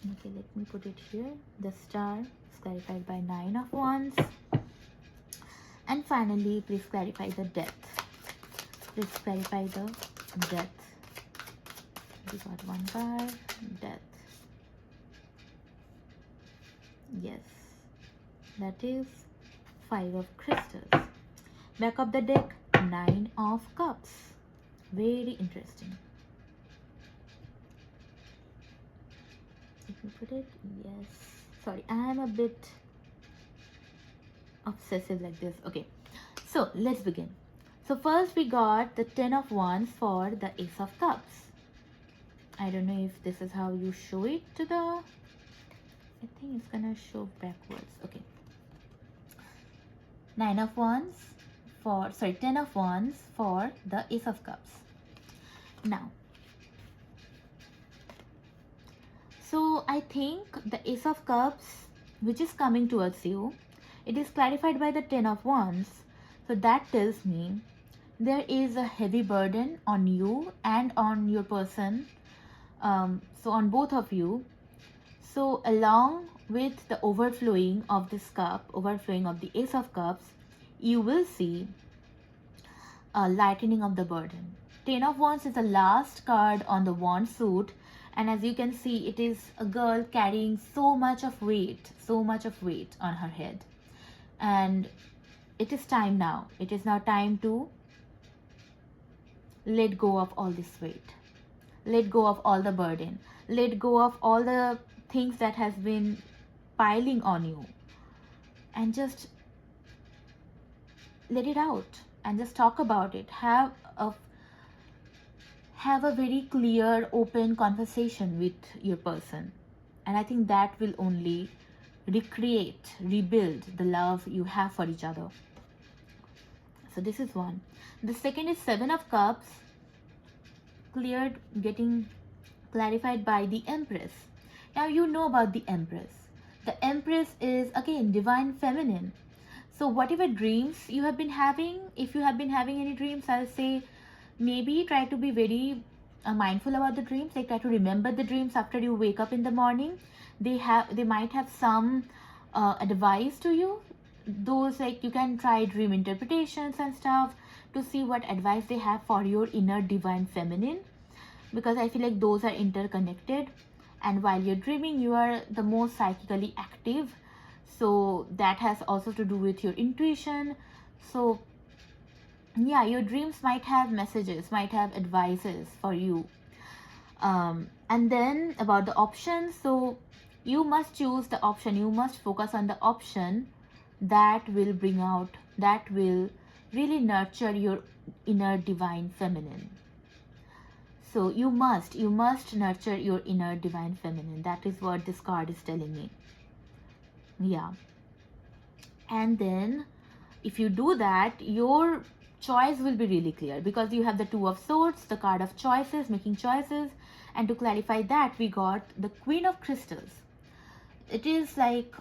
A: Okay, let me put it here. The star is clarified by 9 of Wands. And finally, please clarify the death. Please clarify the death. We got 1 card, death. Yes, that is 5 of crystals. Back of the deck, 9 of cups. Very interesting. Let me put it, yes. Sorry, I am a bit obsessive like this. Okay, so let's begin. So first we got the 10 of Wands for the Ace of Cups. I don't know if this is how you show it to the, I think it's gonna show backwards. Okay. 9 of Wands for, sorry, 10 of Wands for the Ace of Cups. Now, so I think the Ace of Cups, which is coming towards you, it is clarified by the 10 of Wands. So that tells me there is a heavy burden on you and on your person. So on both of you. So along with the overflowing of this cup, overflowing of the Ace of Cups, you will see a lightening of the burden. 10 of Wands is the last card on the wand suit, and as you can see, it is a girl carrying so much of weight on her head. And it is time now. It is now time to let go of all this weight. Let go of all the burden. Let go of all the things that has been piling on you. And just let it out and just talk about it. Have a very clear, open conversation with your person. And I think that will only recreate, rebuild the love you have for each other. So this is one. The second is 7 of Cups, cleared, getting clarified by the Empress. Now you know about the Empress. The Empress is again divine feminine. So whatever dreams you have been having, if you have been having any dreams, I'll say maybe try to be very mindful about the dreams. Like try to remember the dreams after you wake up in the morning. They might have some advice to you. Those, like, you can try dream interpretations and stuff to see what advice they have for your inner divine feminine, because I feel like those are interconnected. And while you're dreaming, you are the most psychically active, so that has also to do with your intuition. So yeah, your dreams might have messages, might have advices for you. And then about the options, so you must choose the option, you must focus on the option that will bring out, that will really nurture your inner divine feminine. So you must nurture your inner divine feminine. That is what this card is telling me. Yeah. And then if you do that, your choice will be really clear, because you have the 2 of Swords, the card of choices, making choices. And to clarify that, we got the Queen of Crystals. It is like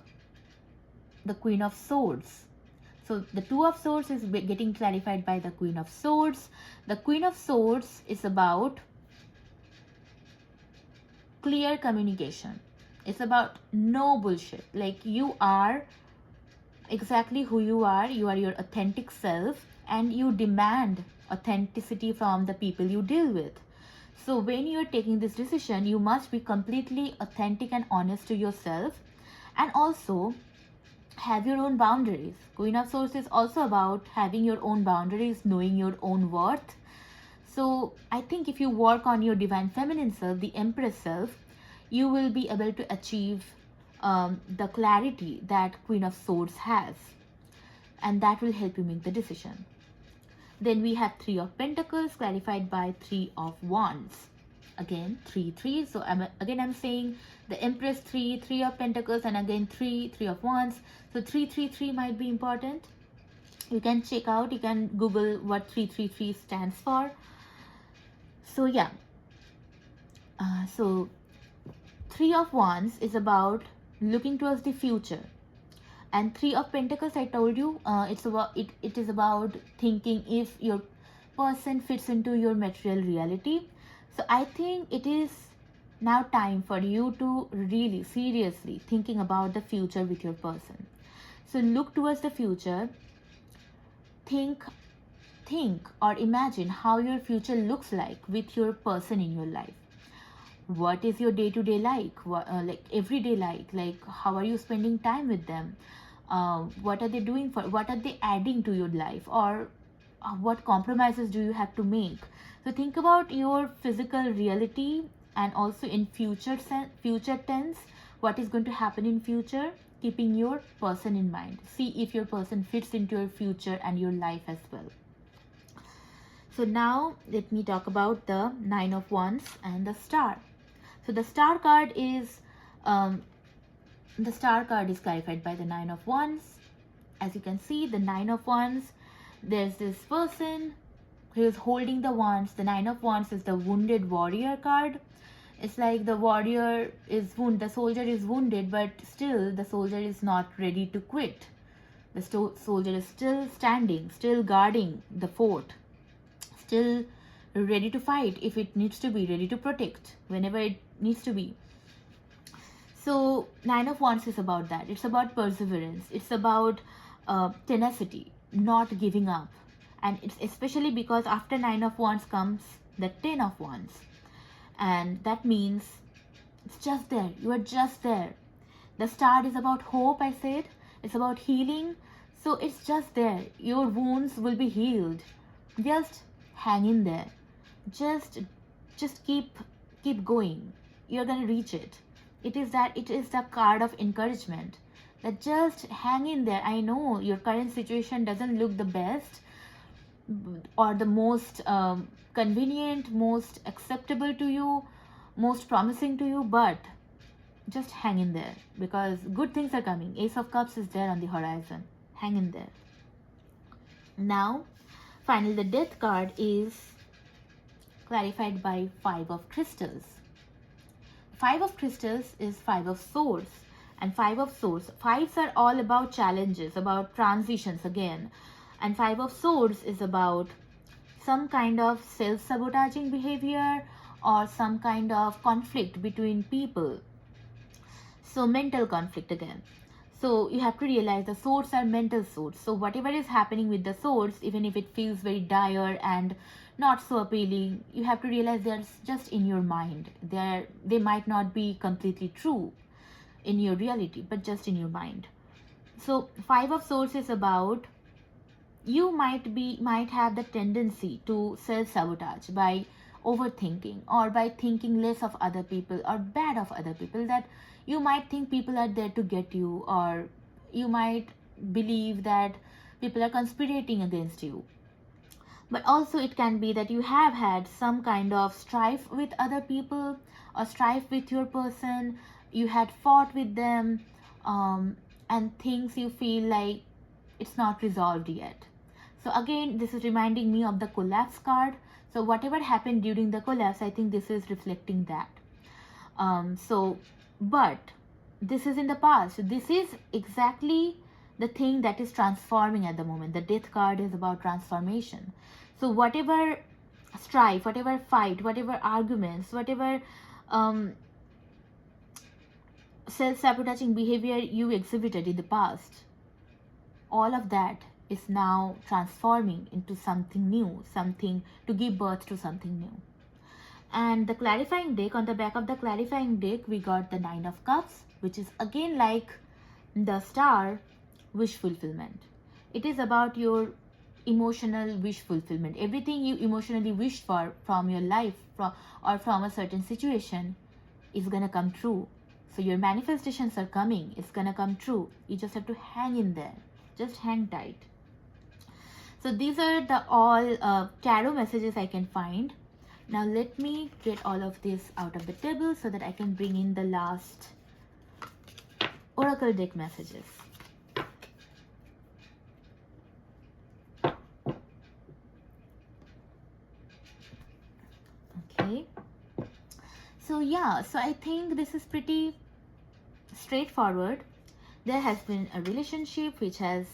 A: the Queen of Swords. So the 2 of Swords is getting clarified by the Queen of Swords. The Queen of Swords is about clear communication. It's about no bullshit. Like, you are exactly who you are your authentic self, and you demand authenticity from the people you deal with. So when you're taking this decision, you must be completely authentic and honest to yourself, and also have your own boundaries. Queen of Swords is also about having your own boundaries, knowing your own worth. So I think if you work on your divine feminine self, the Empress self, you will be able to achieve the clarity that Queen of Swords has, and that will help you make the decision. Then we have 3 of Pentacles clarified by 3 of Wands. Again 3 so I'm saying the Empress 3 of Pentacles, and again 3 of Wands. So 3 might be important. You can check out, you can Google what 3 stands for. So yeah, so 3 of Wands is about looking towards the future, and 3 of Pentacles, I told you, it is about thinking if your person fits into your material reality. So I think it is now time for you to really seriously thinking about the future with your person. So look towards the future. Think or imagine how your future looks like with your person in your life. What is your day-to-day like? Like everyday like how are you spending time with them? What are they doing what are they adding to your life, or what compromises do you have to make? So think about your physical reality, and also in future tense, what is going to happen in future, keeping your person in mind. See if your person fits into your future and your life as well. So now let me talk about the Nine of Wands and the Star. So the Star card is clarified by the Nine of Wands. As you can see, the Nine of Wands, there's this person who is holding the wands. The Nine of Wands is the wounded warrior card. It's like the warrior is wounded, the soldier is wounded, but still the soldier is not ready to quit. The soldier is still standing, still guarding the fort, still ready to fight if it needs to be, ready to protect whenever it needs to be. So Nine of Wands is about that. It's about perseverance. It's about tenacity, not giving up. And it's especially because after Nine of Wands comes the Ten of Wands. And that means it's just there. You are just there. The Star is about hope, I said. It's about healing. So it's just there. Your wounds will be healed. Just hang in there. Just keep going. You're gonna reach it. It is the card of encouragement. That just hang in there. I know your current situation doesn't look the best or the most convenient, most acceptable to you, most promising to you, but just hang in there because good things are coming. Ace of Cups is there on the horizon. Hang in there. Now, finally, the Death card is clarified by Five of Crystals. Five of Crystals is Five of Swords. And Five of Swords, fives are all about challenges, about transitions again. And Five of Swords is about some kind of self-sabotaging behavior or some kind of conflict between people. So mental conflict again. So you have to realize the swords are mental swords. So whatever is happening with the swords, even if it feels very dire and not so appealing, you have to realize they're just in your mind. They might not be completely true in your reality, but just in your mind. So Five of Swords is about you might have the tendency to self-sabotage by overthinking or by thinking less of other people or bad of other people, that you might think people are there to get you, or you might believe that people are conspiring against you. But also it can be that you have had some kind of strife with other people or strife with your person. You had fought with them and things you feel like it's not resolved yet. So again, this is reminding me of the collapse card. So whatever happened during the collapse, I think this is reflecting that. But this is in the past. This is exactly the thing that is transforming at the moment. The Death card is about transformation. So whatever strife, whatever fight, whatever arguments, whatever self-sabotaging behavior you exhibited in the past, all of that is now transforming into something new, something to give birth to something new. And the clarifying deck, on the back of the clarifying deck, we got the Nine of Cups, which is again like the Star, wish fulfillment. It is about your emotional wish fulfillment. Everything you emotionally wish for from your life or from a certain situation is gonna come true. So your manifestations are coming. It's gonna come true. You just have to hang in there. Just hang tight. So these are the all tarot messages I can find. Now let me get all of this out of the table so that I can bring in the last oracle deck messages. Okay. So yeah, so I think this is pretty straightforward. There has been a relationship which has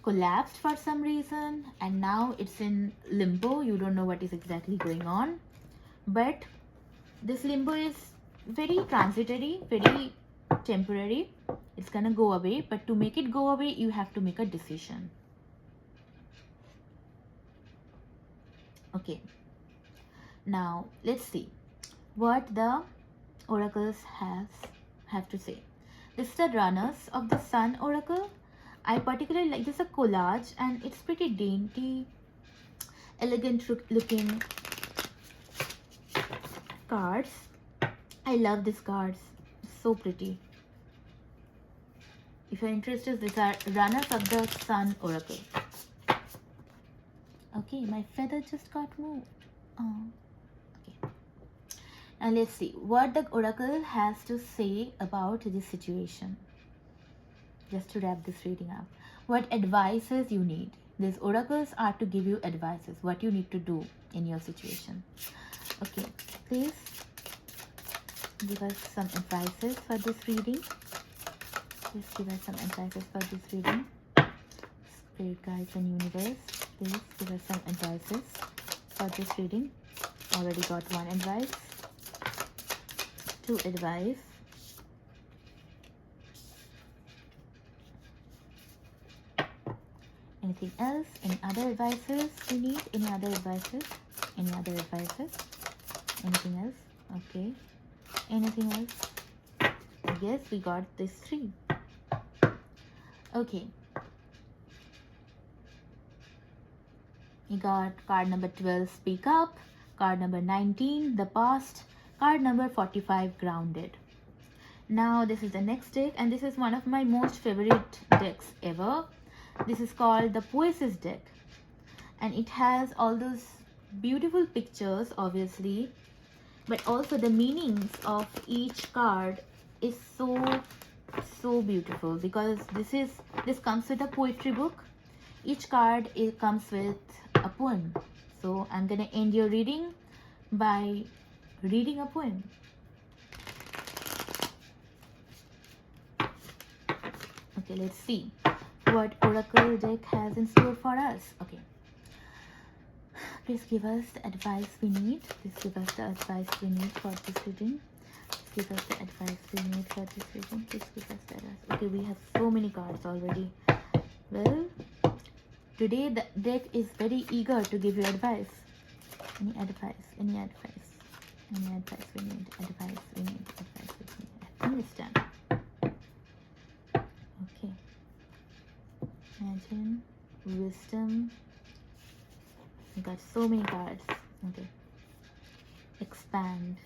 A: collapsed for some reason and now it's in limbo. You don't know what is exactly going on, but this limbo is very transitory, very temporary. It's gonna go away, but to make it go away you have to make a decision. Okay, now let's see what the oracles have to say. This is the runners of the sun oracle. I particularly like this, a collage, and it's pretty dainty, elegant looking cards. I love these cards, so pretty. If you're interested, these are runners of the sun oracle. Okay. Okay, my feather just got moved. Oh, okay. And let's see what the oracle has to say about this situation. Just to wrap this reading up, what advices you need. These oracles are to give you advices, what you need to do in your situation. Okay, please give us some advices for this reading. Please give us some advices for this reading. Spirit guides and universe, please give us some advices for this reading. Already got one advice, two advice, anything else? Any other advices you need? Any other advices? Any other advices? Anything else? Okay. Anything else? Yes, we got this 3. Okay. We got card number 12, speak up. Card number 19, the past. Card number 45, grounded. Now this is the next deck, and this is one of my most favorite decks ever. This is called the Poesis deck, and it has all those beautiful pictures, obviously, but also the meanings of each card is so beautiful, because this comes with a poetry book. Each card comes with a poem. So I'm gonna end your reading by reading a poem. Okay, let's see what oracle deck has in store for us. Okay, please give us the advice we need. Please give us the advice we need for this reading. Please give us the advice we need for this reading. Please give us the advice. Okay, we have so many cards already. Well, today the deck is very eager to give you advice. Any advice? Any advice? Any advice we need? Advice we need. Advice we need. I think it's done. Okay. Imagine, wisdom. We got so many cards. Okay. Expand,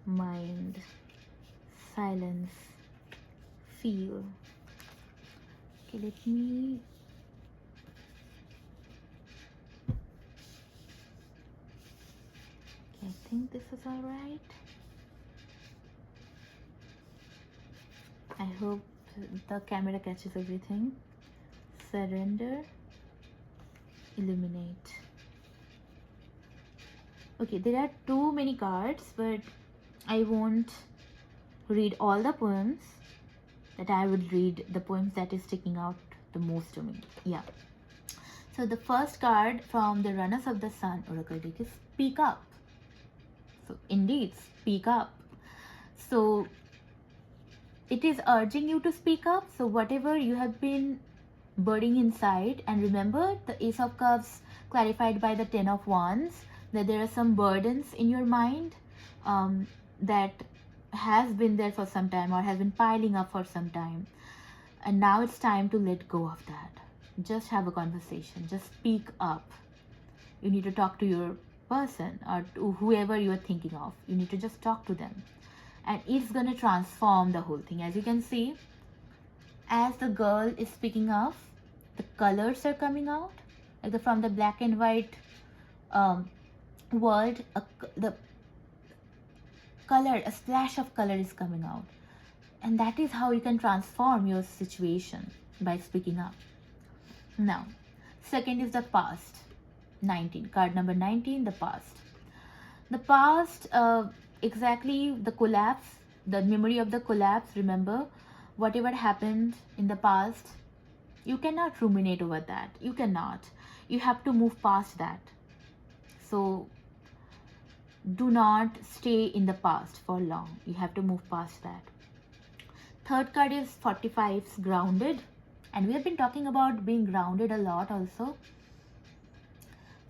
A: mind, silence, feel. Okay, let me I think this is all right. I hope the camera catches everything. Surrender, illuminate. Okay, there are too many cards, but I won't read all the poems. That I would read the poems that is sticking out the most to me. Yeah. So the first card from the Runners of the Sun oracle deck is Speak Up. So indeed, speak up. So it is urging you to speak up. So whatever you have been burning inside, and remember the Ace of Cups clarified by the 10 of Wands, that there are some burdens in your mind that has been there for some time or has been piling up for some time, and now it's time to let go of that. Just have a conversation, just speak up. You need to talk to your person or to whoever you are thinking of. You need to just talk to them, and it's going to transform the whole thing. As you can see, as the girl is speaking up, the colors are coming out, like from the black and white world, the color, a splash of color is coming out, and that is how you can transform your situation, by speaking up. Now, second is the past. 19, card number 19, the past. The past, exactly the collapse, the memory of the collapse. Remember, whatever happened in the past, you cannot ruminate over that. You cannot. You have to move past that. So do not stay in the past for long. You have to move past that. Third card is 45's grounded, and we have been talking about being grounded a lot also.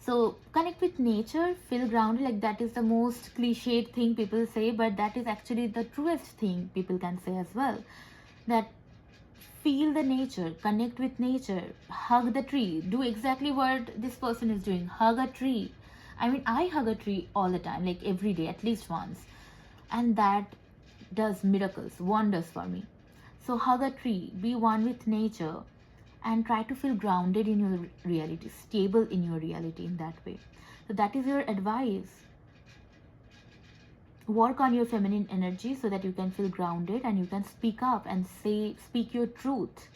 A: So connect with nature, feel grounded. Like, that is the most cliched thing people say, but that is actually the truest thing people can say as well. That feel the nature, connect with nature, hug the tree, do exactly what this person is doing, hug a tree. I mean, I hug a tree all the time, like every day, at least once, and that does miracles, wonders for me. So hug a tree, be one with nature, and try to feel grounded in your reality, stable in your reality in that way. So that is your advice. Work on your feminine energy so that you can feel grounded and you can speak up and speak your truth,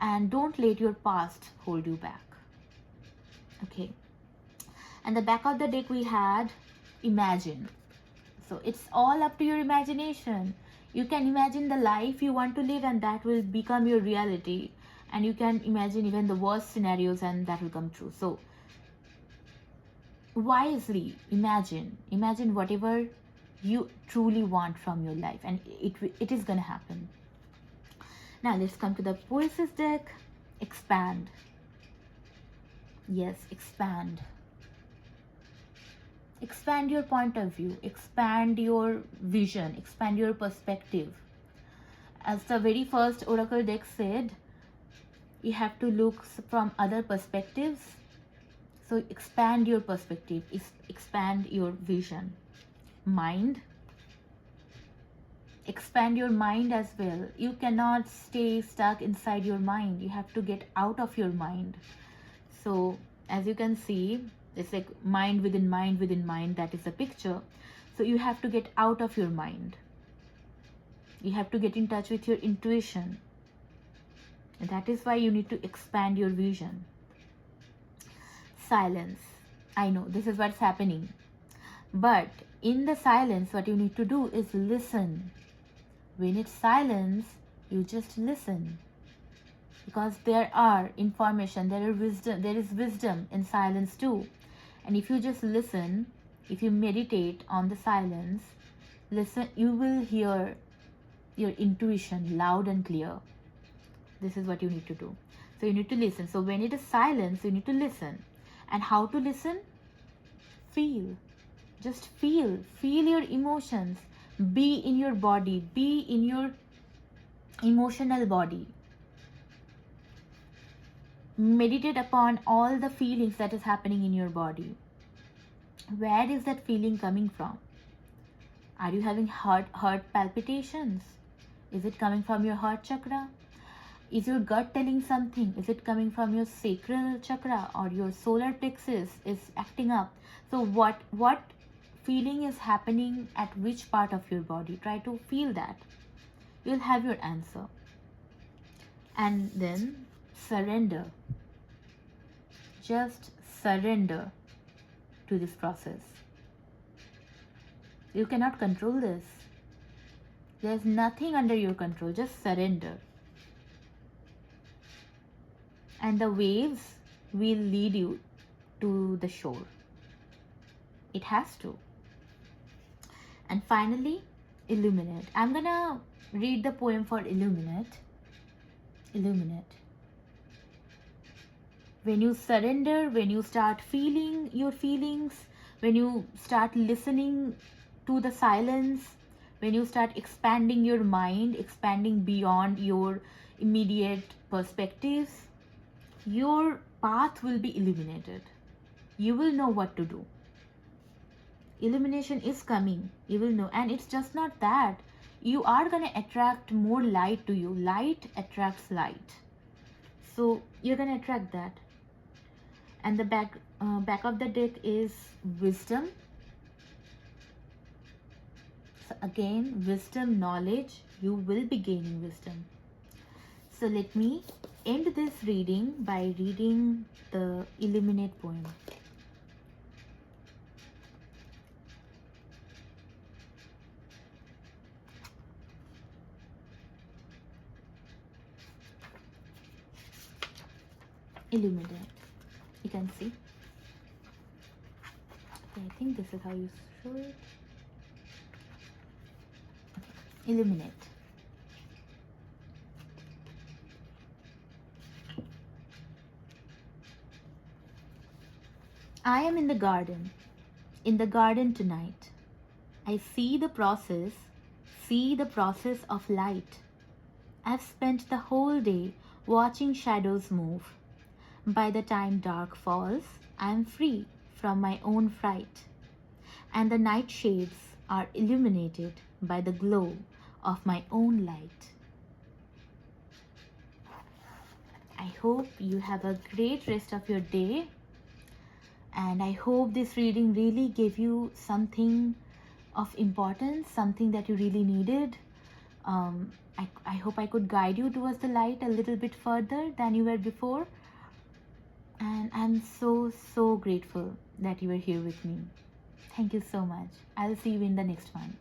A: and don't let your past hold you back. Okay, and the back of the deck we had imagine. So it's all up to your imagination. You can imagine the life you want to live and that will become your reality, and you can imagine even the worst scenarios and that will come true. So wisely imagine whatever you truly want from your life, and it is gonna happen. Now let's come to the Poesis deck. Expand. Yes, expand. Expand your point of view, expand your vision, expand your perspective. As the very first oracle deck said, you have to look from other perspectives. So expand your perspective, expand your vision. Mind. Expand your mind as well. You cannot stay stuck inside your mind. You have to get out of your mind. So as you can see, it's like mind within mind within mind. That is the picture. So you have to get out of your mind. You have to get in touch with your intuition. And that is why you need to expand your vision. Silence. I know this is what's happening. But in the silence, what you need to do is listen. When it's silence, you just listen. Because there are information, there is wisdom in silence too. And if you just listen, if you meditate on the silence, listen, you will hear your intuition loud and clear. This is what you need to do. So you need to listen. So when it is silence, you need to listen. And how to listen? Feel. Just feel. Feel your emotions. Be in your body. Be in your emotional body. Meditate upon all the feelings that is happening in your body. Where is that feeling coming from? Are you having heart palpitations? Is it coming from your heart chakra? Is your gut telling something? Is it coming from your sacral chakra, or your solar plexus is acting up? So what feeling is happening at which part of your body? Try to feel that. You'll have your answer. And then surrender. Just surrender to this process. You cannot control this. There's nothing under your control. Just surrender. And the waves will lead you to the shore. It has to. And finally, illuminate. I'm gonna read the poem for illuminate. Illuminate. When you surrender, when you start feeling your feelings, when you start listening to the silence, when you start expanding your mind, expanding beyond your immediate perspectives, your path will be illuminated. You will know what to do. Illumination is coming. You will know. And it's just not that. You are going to attract more light to you. Light attracts light. So you're going to attract that. And the back of the deck is wisdom. So again, wisdom, knowledge. You will be gaining wisdom. So let me end this reading by reading the Illuminate poem. Illuminate. You can see. Okay, I think this is how you show it. Okay. Illuminate. I am in the garden tonight. I see the process of light. I've spent the whole day watching shadows move. By the time dark falls, I am free from my own fright, and the night shades are illuminated by the glow of my own light. I hope you have a great rest of your day, and I hope this reading really gave you something of importance, something that you really needed. I hope I could guide you towards the light a little bit further than you were before. And I'm so grateful that you were here with me. Thank you so much. I'll see you in the next one.